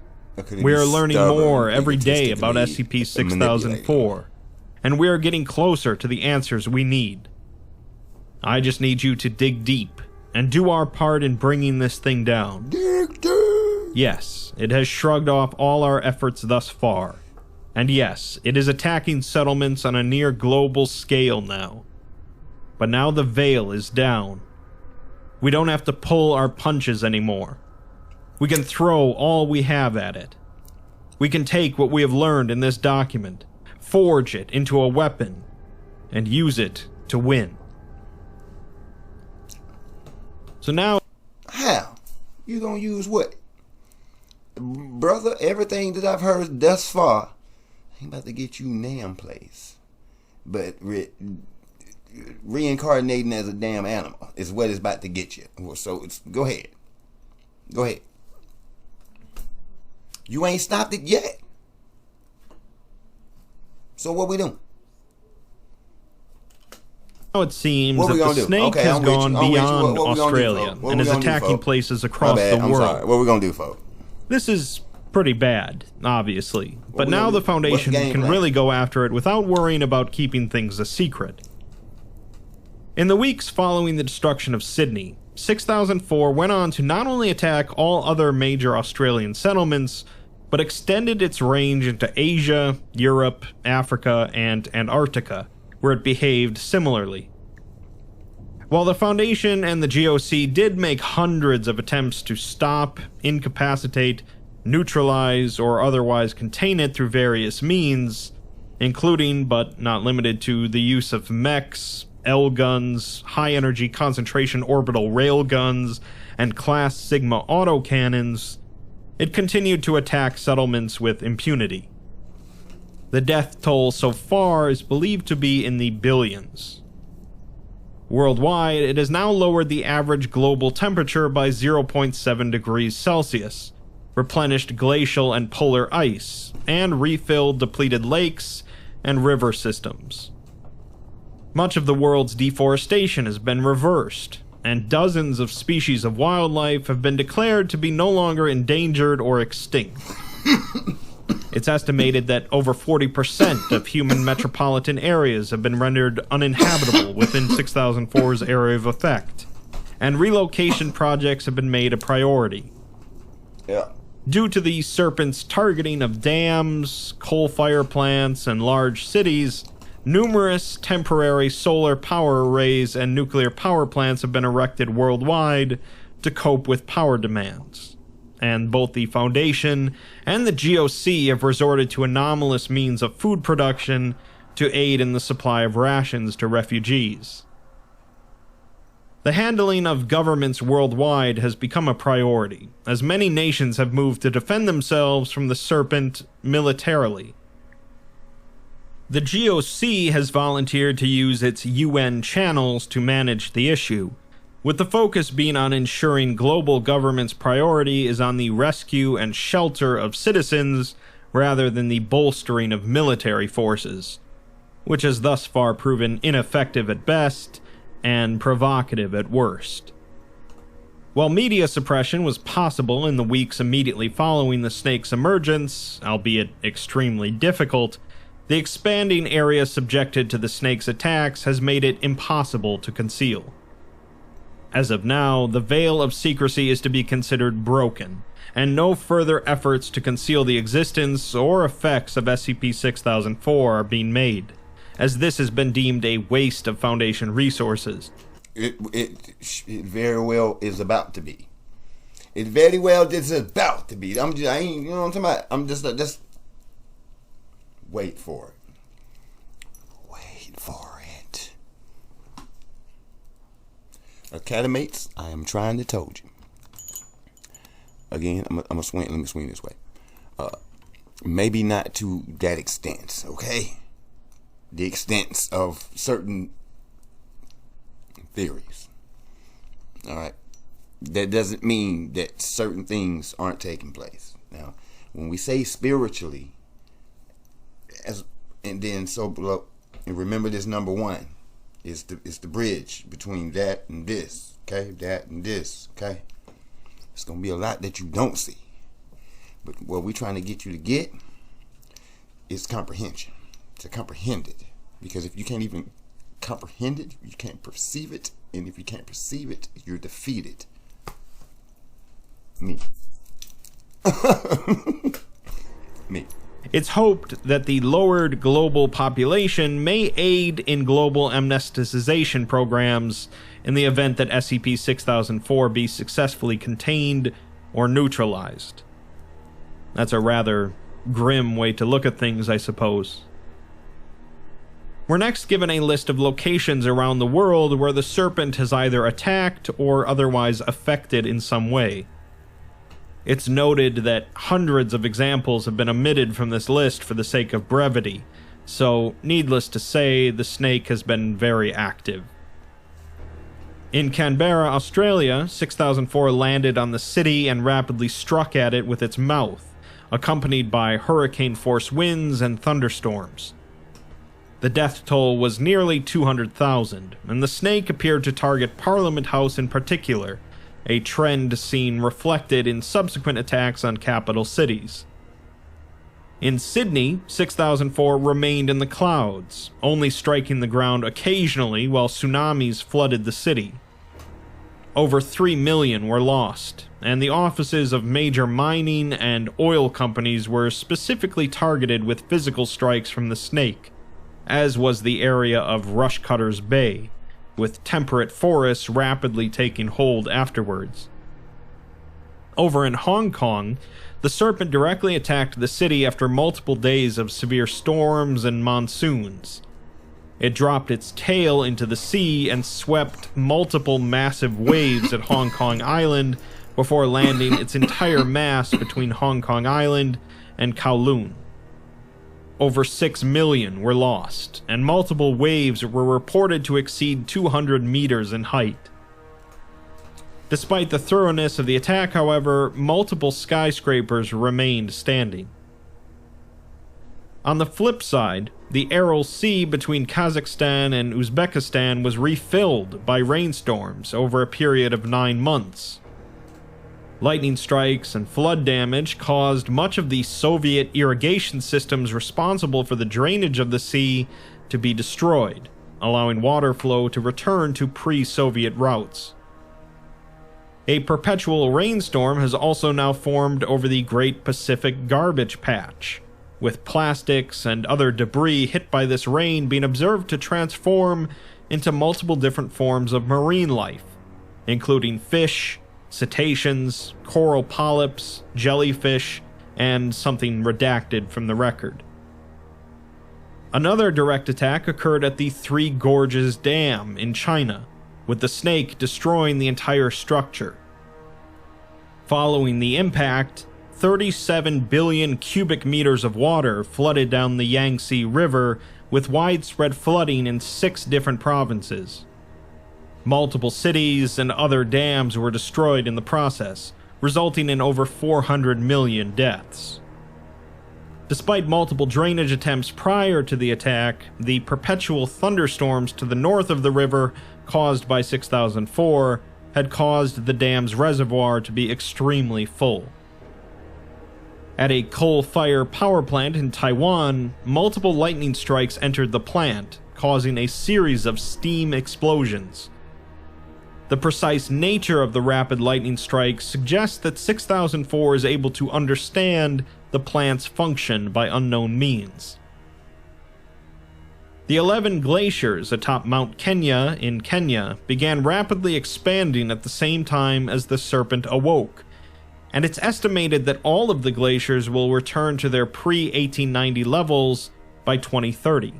We are learning more every day about SCP-6004, and we are getting closer to the answers we need. I just need you to dig deep and do our part in bringing this thing down.
Dig deep.
Yes, it has shrugged off all our efforts thus far. And yes, it is attacking settlements on a near global scale now. But now the veil is down. We don't have to pull our punches anymore. We can throw all we have at it. We can take what we have learned in this document, forge it into a weapon, and use it to win. So now...
How? You gonna use what? Brother, everything that I've heard thus far ain't about to get you damn place. But reincarnating as a damn animal is what it's about to get you. So go ahead. Go ahead. You ain't stopped it yet. So what we doing?
Now it seems that the snake has gone beyond Australia and is attacking places across the world.
Sorry. What we gonna do, folks?
This is pretty bad, obviously, but now the Foundation can really go after it without worrying about keeping things a secret. In the weeks following the destruction of Sydney, 6004 went on to not only attack all other major Australian settlements, but extended its range into Asia, Europe, Africa, and Antarctica, where it behaved similarly. While the Foundation and the GOC did make hundreds of attempts to stop, incapacitate, neutralize, or otherwise contain it through various means, including, but not limited to, the use of mechs, L-guns, high-energy concentration orbital railguns, and Class Sigma autocannons, it continued to attack settlements with impunity. The death toll so far is believed to be in the billions. Worldwide, it has now lowered the average global temperature by 0.7 degrees Celsius, replenished glacial and polar ice, and refilled depleted lakes and river systems. Much of the world's deforestation has been reversed, and dozens of species of wildlife have been declared to be no longer endangered or extinct. It's estimated that over 40% of human metropolitan areas have been rendered uninhabitable within 6004's area of effect, and relocation projects have been made a priority.
Yeah.
Due to the Serpent's targeting of dams, coal fire plants, and large cities, numerous temporary solar power arrays and nuclear power plants have been erected worldwide to cope with power demands. And both the Foundation and the GOC have resorted to anomalous means of food production to aid in the supply of rations to refugees. The handling of governments worldwide has become a priority, as many nations have moved to defend themselves from the Serpent militarily. The GOC has volunteered to use its UN channels to manage the issue, with the focus being on ensuring global government's priority is on the rescue and shelter of citizens rather than the bolstering of military forces, which has thus far proven ineffective at best and provocative at worst. While media suppression was possible in the weeks immediately following the snake's emergence, albeit extremely difficult, the expanding area subjected to the snake's attacks has made it impossible to conceal. As of now, the veil of secrecy is to be considered broken, and no further efforts to conceal the existence or effects of SCP-6004 are being made, as this has been deemed a waste of Foundation resources.
It very well is about to be. It very well is about to be. You know what I'm talking about? I'm just wait for it. Wait for it. Academates, I am trying to told you. Again, I'm gonna swing. Let me swing this way. Maybe not to that extent, okay? The extent of certain theories. All right. That doesn't mean that certain things aren't taking place. Now, when we say spiritually, and remember this number one is the bridge between that and this, okay? That and this, okay? It's gonna be a lot that you don't see, but what we're trying to get you to get is comprehension, to comprehend it. Because if you can't even comprehend it, you can't perceive it, and if you can't perceive it, you're defeated. Me. Me.
It's hoped that the lowered global population may aid in global amnesticization programs in the event that SCP-6004 be successfully contained or neutralized. That's a rather grim way to look at things, I suppose. We're next given a list of locations around the world where the Serpent has either attacked or otherwise affected in some way. It's noted that hundreds of examples have been omitted from this list for the sake of brevity, so needless to say, the snake has been very active. In Canberra, Australia, 6004 landed on the city and rapidly struck at it with its mouth, accompanied by hurricane-force winds and thunderstorms. The death toll was nearly 200,000, and the snake appeared to target Parliament House in particular, a trend seen reflected in subsequent attacks on capital cities. In Sydney, 6004 remained in the clouds, only striking the ground occasionally while tsunamis flooded the city. Over 3 million were lost, and the offices of major mining and oil companies were specifically targeted with physical strikes from the snake, as was the area of Rushcutters Bay, with temperate forests rapidly taking hold afterwards. Over in Hong Kong, the Serpent directly attacked the city after multiple days of severe storms and monsoons. It dropped its tail into the sea and swept multiple massive waves at Hong Kong Island before landing its entire mass between Hong Kong Island and Kowloon. Over 6 million were lost, and multiple waves were reported to exceed 200 meters in height. Despite the thoroughness of the attack, however, multiple skyscrapers remained standing. On the flip side, the Aral Sea between Kazakhstan and Uzbekistan was refilled by rainstorms over a period of 9 months. Lightning strikes and flood damage caused much of the Soviet irrigation systems responsible for the drainage of the sea to be destroyed, allowing water flow to return to pre-Soviet routes. A perpetual rainstorm has also now formed over the Great Pacific Garbage Patch, with plastics and other debris hit by this rain being observed to transform into multiple different forms of marine life, including fish, cetaceans, coral polyps, jellyfish, and something redacted from the record. Another direct attack occurred at the Three Gorges Dam in China, with the snake destroying the entire structure. Following the impact, 37 billion cubic meters of water flooded down the Yangtze River, with widespread flooding in 6 different provinces. Multiple cities and other dams were destroyed in the process, resulting in over 400 million deaths. Despite multiple drainage attempts prior to the attack, the perpetual thunderstorms to the north of the river caused by 6004 had caused the dam's reservoir to be extremely full. At a coal-fired power plant in Taiwan, multiple lightning strikes entered the plant, causing a series of steam explosions. The precise nature of the rapid lightning strikes suggests that 6004 is able to understand the plant's function by unknown means. The 11 glaciers atop Mount Kenya in Kenya began rapidly expanding at the same time as the Serpent awoke, and it's estimated that all of the glaciers will return to their pre-1890 levels by 2030.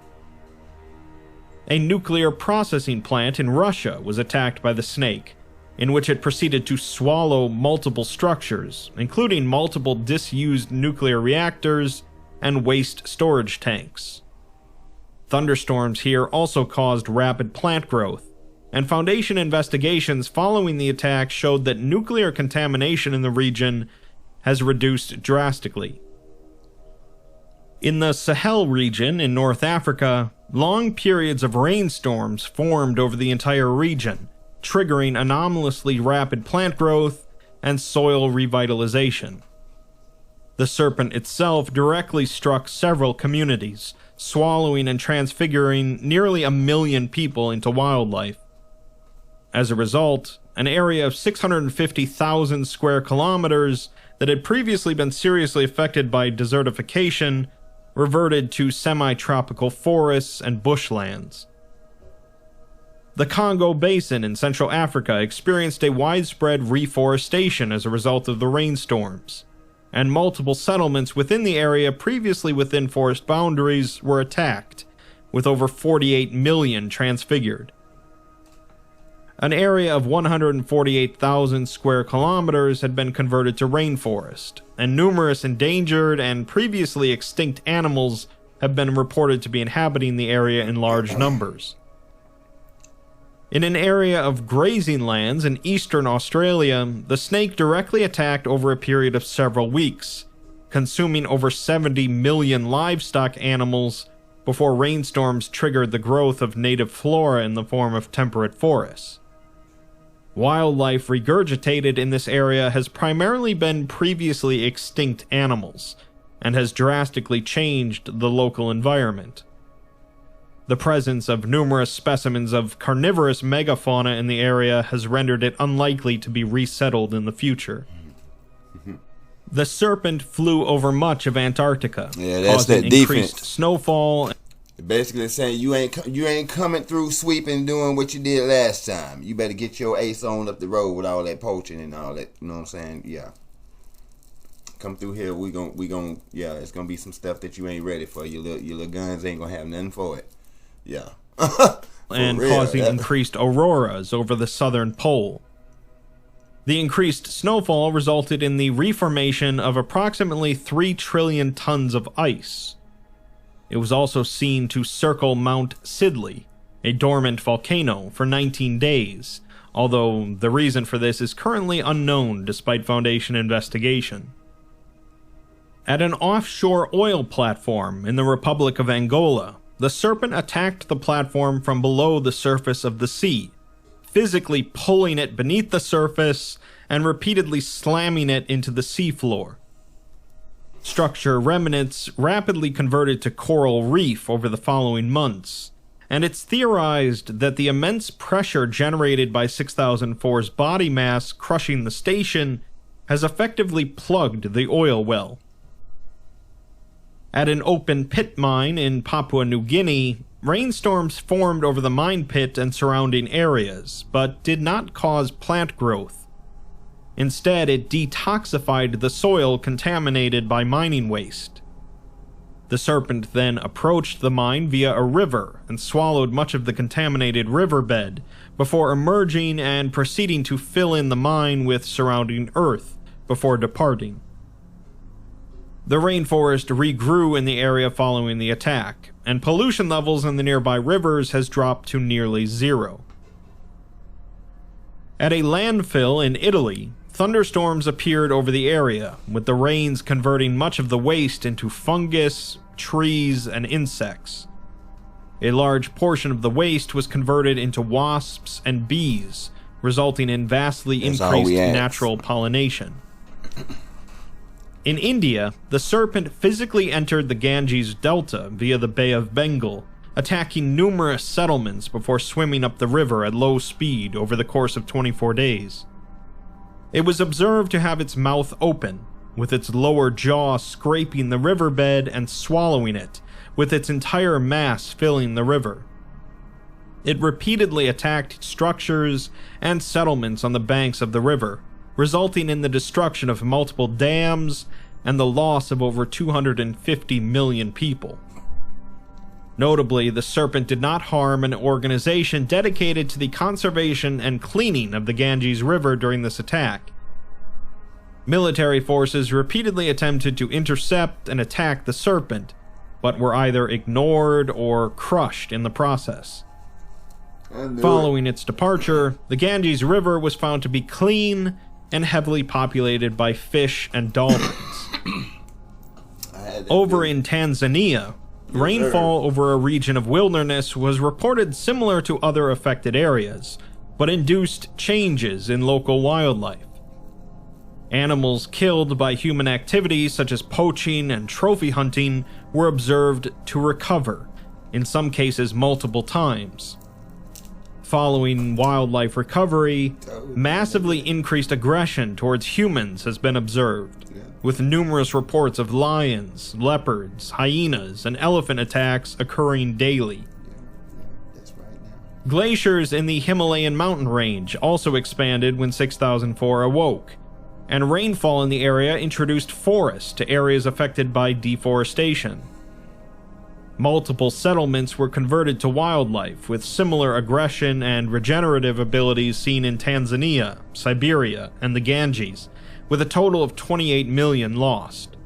A nuclear processing plant in Russia was attacked by the snake, in which it proceeded to swallow multiple structures, including multiple disused nuclear reactors and waste storage tanks. Thunderstorms here also caused rapid plant growth, and Foundation investigations following the attack showed that nuclear contamination in the region has reduced drastically. In the Sahel region in North Africa, long periods of rainstorms formed over the entire region, triggering anomalously rapid plant growth and soil revitalization. The serpent itself directly struck several communities, swallowing and transfiguring nearly 1 million people into wildlife. As a result, an area of 650,000 square kilometers that had previously been seriously affected by desertification reverted to semi-tropical forests and bushlands. The Congo Basin in Central Africa experienced a widespread reforestation as a result of the rainstorms, and multiple settlements within the area previously within forest boundaries were attacked, with over 48 million transfigured. An area of 148,000 square kilometers had been converted to rainforest, and numerous endangered and previously extinct animals have been reported to be inhabiting the area in large numbers. In an area of grazing lands in eastern Australia, the snake directly attacked over a period of several weeks, consuming over 70 million livestock animals before rainstorms triggered the growth of native flora in the form of temperate forests. Wildlife regurgitated in this area has primarily been previously extinct animals, and has drastically changed the local environment. The presence of numerous specimens of carnivorous megafauna in the area has rendered it unlikely to be resettled in the future. The serpent flew over much of Antarctica, causing increased snowfall.
Basically saying you ain't coming through sweeping doing what you did last time. You better get your ace on up the road with all that poaching and all that. You know what I'm saying? Yeah. Come through here, we gon' yeah, it's gonna be some stuff that you ain't ready for. Your little guns ain't gonna have nothing for it. Yeah.
And causing increased auroras over the southern pole. The increased snowfall resulted in the reformation of approximately 3 trillion tons of ice. It was also seen to circle Mount Sidley, a dormant volcano, for 19 days, although the reason for this is currently unknown despite Foundation investigation. At an offshore oil platform in the Republic of Angola, the serpent attacked the platform from below the surface of the sea, physically pulling it beneath the surface and repeatedly slamming it into the seafloor. Structure remnants rapidly converted to coral reef over the following months, and it's theorized that the immense pressure generated by 6004's body mass crushing the station has effectively plugged the oil well. At an open pit mine in Papua New Guinea, rainstorms formed over the mine pit and surrounding areas, but did not cause plant growth. Instead, it detoxified the soil contaminated by mining waste. The serpent then approached the mine via a river and swallowed much of the contaminated riverbed before emerging and proceeding to fill in the mine with surrounding earth before departing. The rainforest regrew in the area following the attack, and pollution levels in the nearby rivers has dropped to nearly zero. At a landfill in Italy, thunderstorms appeared over the area, with the rains converting much of the waste into fungus, trees, and insects. A large portion of the waste was converted into wasps and bees, resulting in vastly increased natural pollination. In India, the serpent physically entered the Ganges Delta via the Bay of Bengal, attacking numerous settlements before swimming up the river at low speed over the course of 24 days. It was observed to have its mouth open, with its lower jaw scraping the riverbed and swallowing it, with its entire mass filling the river. It repeatedly attacked structures and settlements on the banks of the river, resulting in the destruction of multiple dams and the loss of over 250 million people. Notably, the serpent did not harm an organization dedicated to the conservation and cleaning of the Ganges River during this attack. Military forces repeatedly attempted to intercept and attack the serpent, but were either ignored or crushed in the process. Following its departure, the Ganges River was found to be clean and heavily populated by fish and dolphins. Over in Tanzania, rainfall over a region of wilderness was reported similar to other affected areas, but induced changes in local wildlife. Animals killed by human activities such as poaching and trophy hunting were observed to recover, in some cases multiple times. Following wildlife recovery, massively increased aggression towards humans has been observed, with numerous reports of lions, leopards, hyenas, and elephant attacks occurring daily. Glaciers in the Himalayan mountain range also expanded when 6004 awoke, and rainfall in the area introduced forests to areas affected by deforestation. Multiple settlements were converted to wildlife with similar aggression and regenerative abilities seen in Tanzania, Siberia, and the Ganges, with a total of 28 million lost.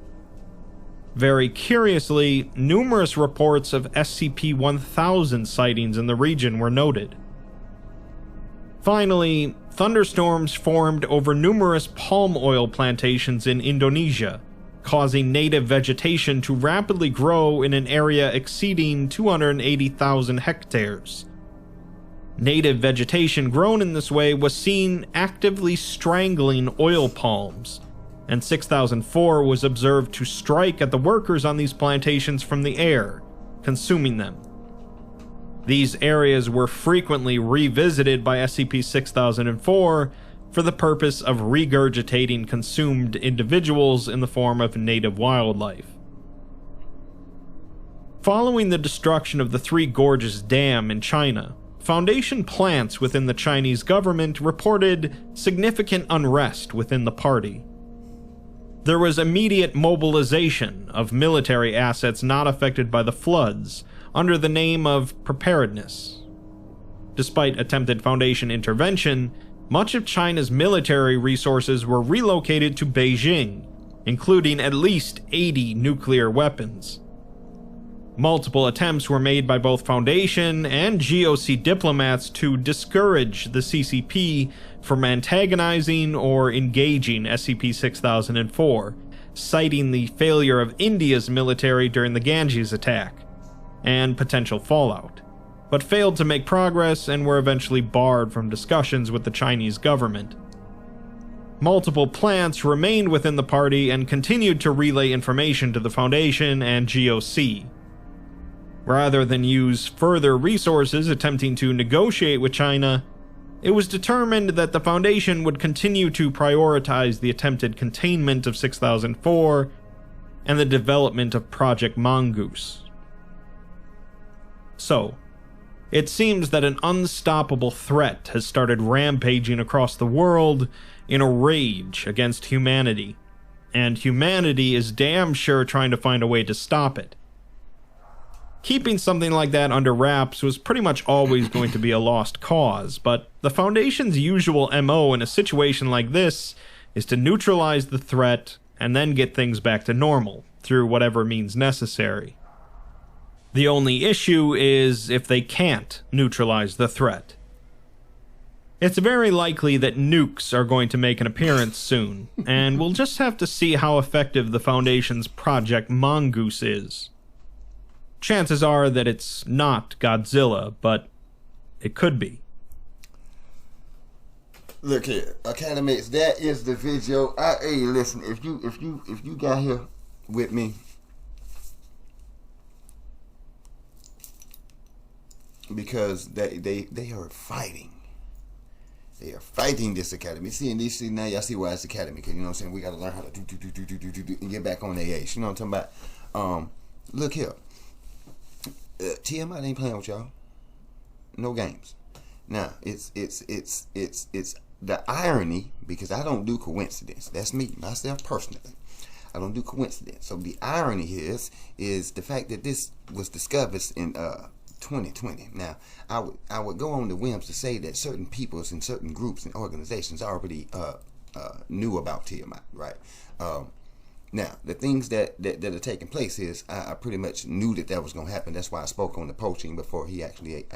Very curiously, numerous reports of SCP-1000 sightings in the region were noted. Finally, thunderstorms formed over numerous palm oil plantations in Indonesia, causing native vegetation to rapidly grow in an area exceeding 280,000 hectares. Native vegetation grown in this way was seen actively strangling oil palms, and 6004 was observed to strike at the workers on these plantations from the air, consuming them. These areas were frequently revisited by SCP-6004 for the purpose of regurgitating consumed individuals in the form of native wildlife. Following the destruction of the Three Gorges Dam in China, Foundation plants within the Chinese government reported significant unrest within the party. There was immediate mobilization of military assets not affected by the floods under the name of preparedness. Despite attempted Foundation intervention, much of China's military resources were relocated to Beijing, including at least 80 nuclear weapons. Multiple attempts were made by both Foundation and GOC diplomats to discourage the CCP from antagonizing or engaging SCP-6004, citing the failure of India's military during the Ganges attack, and potential fallout, but failed to make progress and were eventually barred from discussions with the Chinese government. Multiple plants remained within the party and continued to relay information to the Foundation and GOC. Rather than use further resources attempting to negotiate with China, it was determined that the Foundation would continue to prioritize the attempted containment of 6004 and the development of Project Mongoose. So, it seems that an unstoppable threat has started rampaging across the world in a rage against humanity, and humanity is damn sure trying to find a way to stop it. Keeping something like that under wraps was pretty much always going to be a lost cause, but the Foundation's usual MO in a situation like this is to neutralize the threat and then get things back to normal through whatever means necessary. The only issue is if they can't neutralize the threat. It's very likely that nukes are going to make an appearance soon, and we'll just have to see how effective the Foundation's Project Mongoose is. Chances are that it's not Godzilla, but it could be.
Look here, Academates, that is the video. Hey, listen, if you got here with me, because they are fighting. They are fighting this academy. See, now y'all see why it's academy, because you know what I'm saying, we gotta learn how to do and get back on their age. You know what I'm talking about? Look here. Tiamat ain't playing with y'all. No games. Now, it's the irony, because I don't do coincidence. That's me, myself personally. I don't do coincidence. So the irony here is the fact that this was discovered in 2020. Now, I would go on the whims to say that certain peoples and certain groups and organizations already knew about Tiamat, right? Now, the things that are taking place is I pretty much knew that was going to happen. That's why I spoke on the poaching before he actually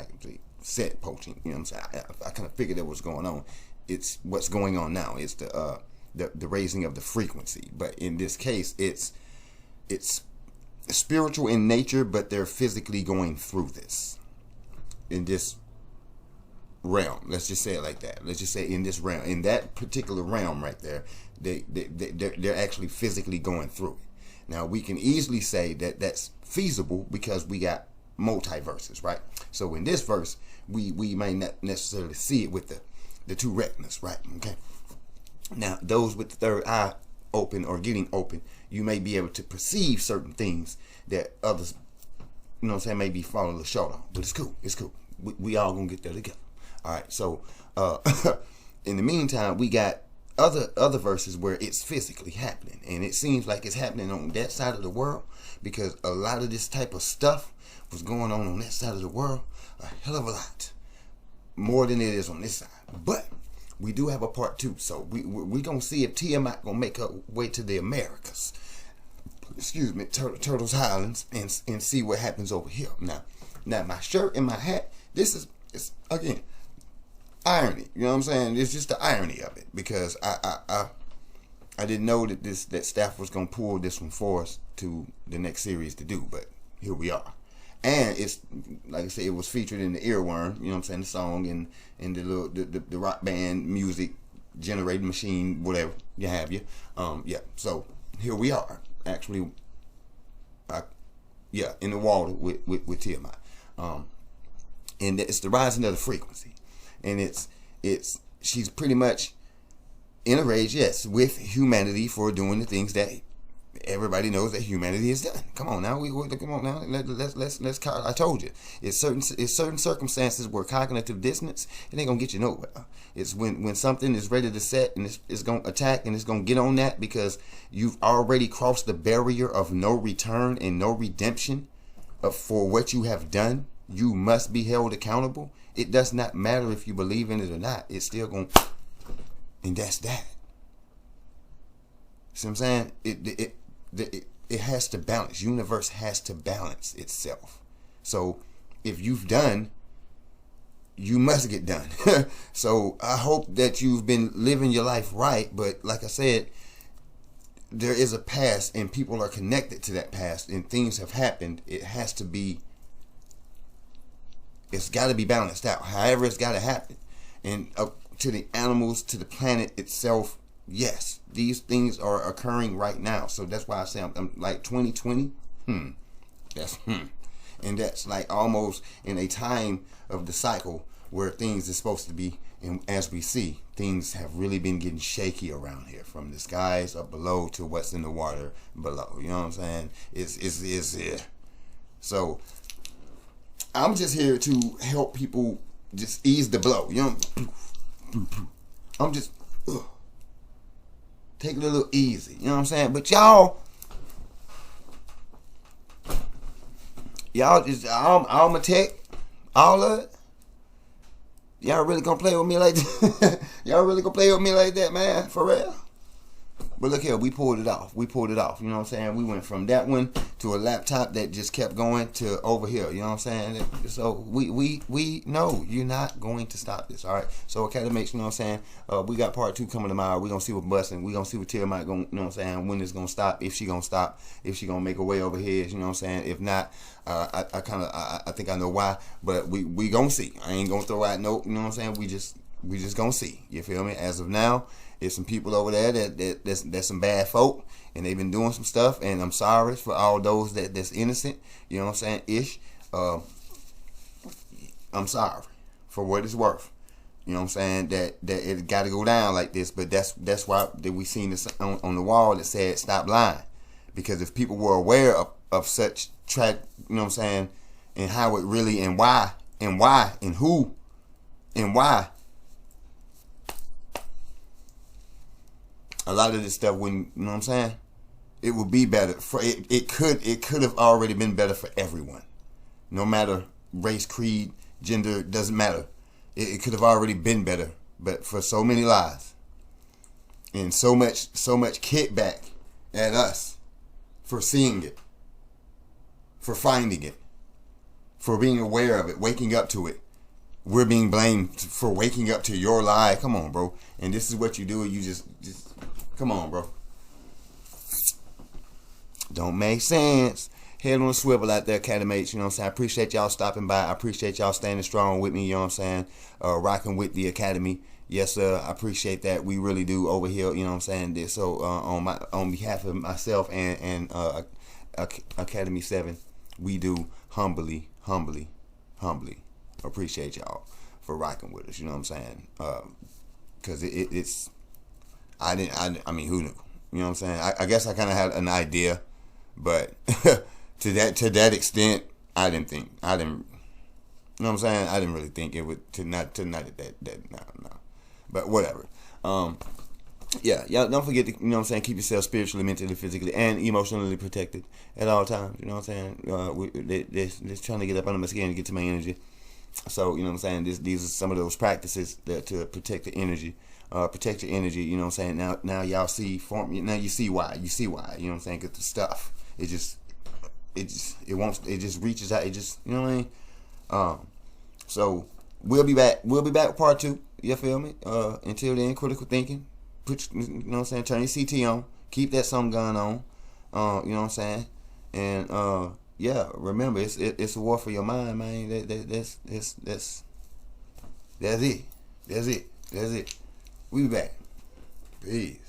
said poaching. You know what I'm saying? I kind of figured that was going on. It's what's going on now. It's the raising of the frequency. But in this case, it's spiritual in nature, but they're physically going through this. In this realm. Let's just say it like that. Let's just say in this realm. In that particular realm right there, they're actually physically going through it. Now, we can easily say that that's feasible because we got multiverses, right? So in this verse, we may not necessarily see it with the two retinas, right? Okay. Now, those with the third eye open or getting open, you may be able to perceive certain things that others, you know what I'm saying, may be falling a little short on. But it's cool. It's cool. We all gonna get there together. All right. So in the meantime, we got other verses where it's physically happening, and it seems like it's happening on that side of the world, because a lot of this type of stuff was going on that side of the world a hell of a lot more than it is on this side. But we do have a part 2, so we gonna see if Tiamat gonna make her way to the Americas, excuse me, Turtles Highlands, and see what happens over here. Now my shirt and my hat, it's again irony. You know what I'm saying? It's just the irony of it, because I didn't know that staff was gonna pull this one for us to the next series to do, but here we are. And it's like I said, it was featured in the Earworm, you know what I'm saying, the song and the rock band music generating machine, whatever you have you. Yeah. So here we are, actually. In the water with Tiamat. And it's the rising of the frequency, and she's pretty much in a rage, yes, with humanity for doing the things that everybody knows that humanity has done. Come on now, come on now. Let's. I told you, it's certain circumstances where cognitive dissonance, it ain't gonna get you nowhere. It's when something is ready to set and it's gonna attack and it's gonna get on that, because you've already crossed the barrier of no return and no redemption for what you have done. You must be held accountable. It does not matter if you believe in it or not. It's still gonna, and that's that. See what I'm saying? It has to balance. Universe has to balance itself. So if you've done, you must get done. So I hope that you've been living your life right. But like I said, there is a past, and people are connected to that past, and things have happened. It has to be, it's got to be balanced out. However, it's got to happen. And up to the animals, to the planet itself, yes, these things are occurring right now. So that's why I say I'm like 2020. And that's like almost in a time of the cycle where things are supposed to be And as we see, things have really been getting shaky around here, from the skies up below to what's in the water below. You know what I'm saying? It's so I'm just here to help people just ease the blow. You know, I'm just take it a little easy. You know what I'm saying? But y'all just all my tech, all of it. Y'all really gonna play with me like that? Y'all really gonna play with me like that, man? For real? But look here, we pulled it off. You know what I'm saying? We went from that one to a laptop that just kept going to over here. You know what I'm saying? So we know you're not going to stop this. All right. So academics, you know what I'm saying? We got part 2 coming tomorrow. We're gonna see what busting. We're gonna see what Tiamat gonna, you know what I'm saying, when it's gonna stop, if she gonna stop, if she gonna make her way over here, you know what I'm saying? If not, I think I know why, but we gonna see. I ain't gonna throw out no, you know what I'm saying? We just gonna see. You feel me? As of now, there's some people over there that's some bad folk, and they've been doing some stuff, and I'm sorry for all those that's innocent, you know what I'm saying, ish. I'm sorry for what it's worth. You know what I'm saying? That it got to go down like this, but that's why that we seen this on the wall that said stop lying. Because if people were aware of such track, you know what I'm saying, and how it really, and why and who and why, a lot of this stuff wouldn't, you know what I'm saying, it would be better for it could have already been better for everyone, no matter race, creed, gender, doesn't matter. It could have already been better, but for so many lies and so much kickback at us for seeing it, for finding it, for being aware of it, waking up to it. We're being blamed for waking up to your lie. Come on, bro. And this is what you do. You just come on, bro. Don't make sense. Head on a swivel out there, academics. You know what I'm saying? I appreciate y'all stopping by. I appreciate y'all standing strong with me. You know what I'm saying? Rocking with the academy. Yes, sir. I appreciate that. We really do over here. You know what I'm saying? So on behalf of myself and Academy 7, we do humbly appreciate y'all for rocking with us. You know what I'm saying? Because it's I mean, who knew? You know what I'm saying? I guess I kind of had an idea, but to that extent, I didn't. You know what I'm saying? I didn't really think it would to not that no. But whatever. Yeah, y'all don't forget to, you know what I'm saying, keep yourself spiritually, mentally, physically, and emotionally protected at all times. You know what I'm saying? They're trying to get up under my skin and get to my energy. So, you know what I'm saying, these are some of those practices that to protect the energy. Protect your energy, you know what I'm saying? Now y'all see now you see why. You know what I'm saying? Cause the stuff, it just reaches out, you know what I mean? So we'll be back with part 2. You feel me? Until then, critical thinking. You know what I'm saying? Turn your CT on. Keep that some gun on. You know what I'm saying? And yeah, remember, it's a war for your mind, man. That's it. We be back. Peace.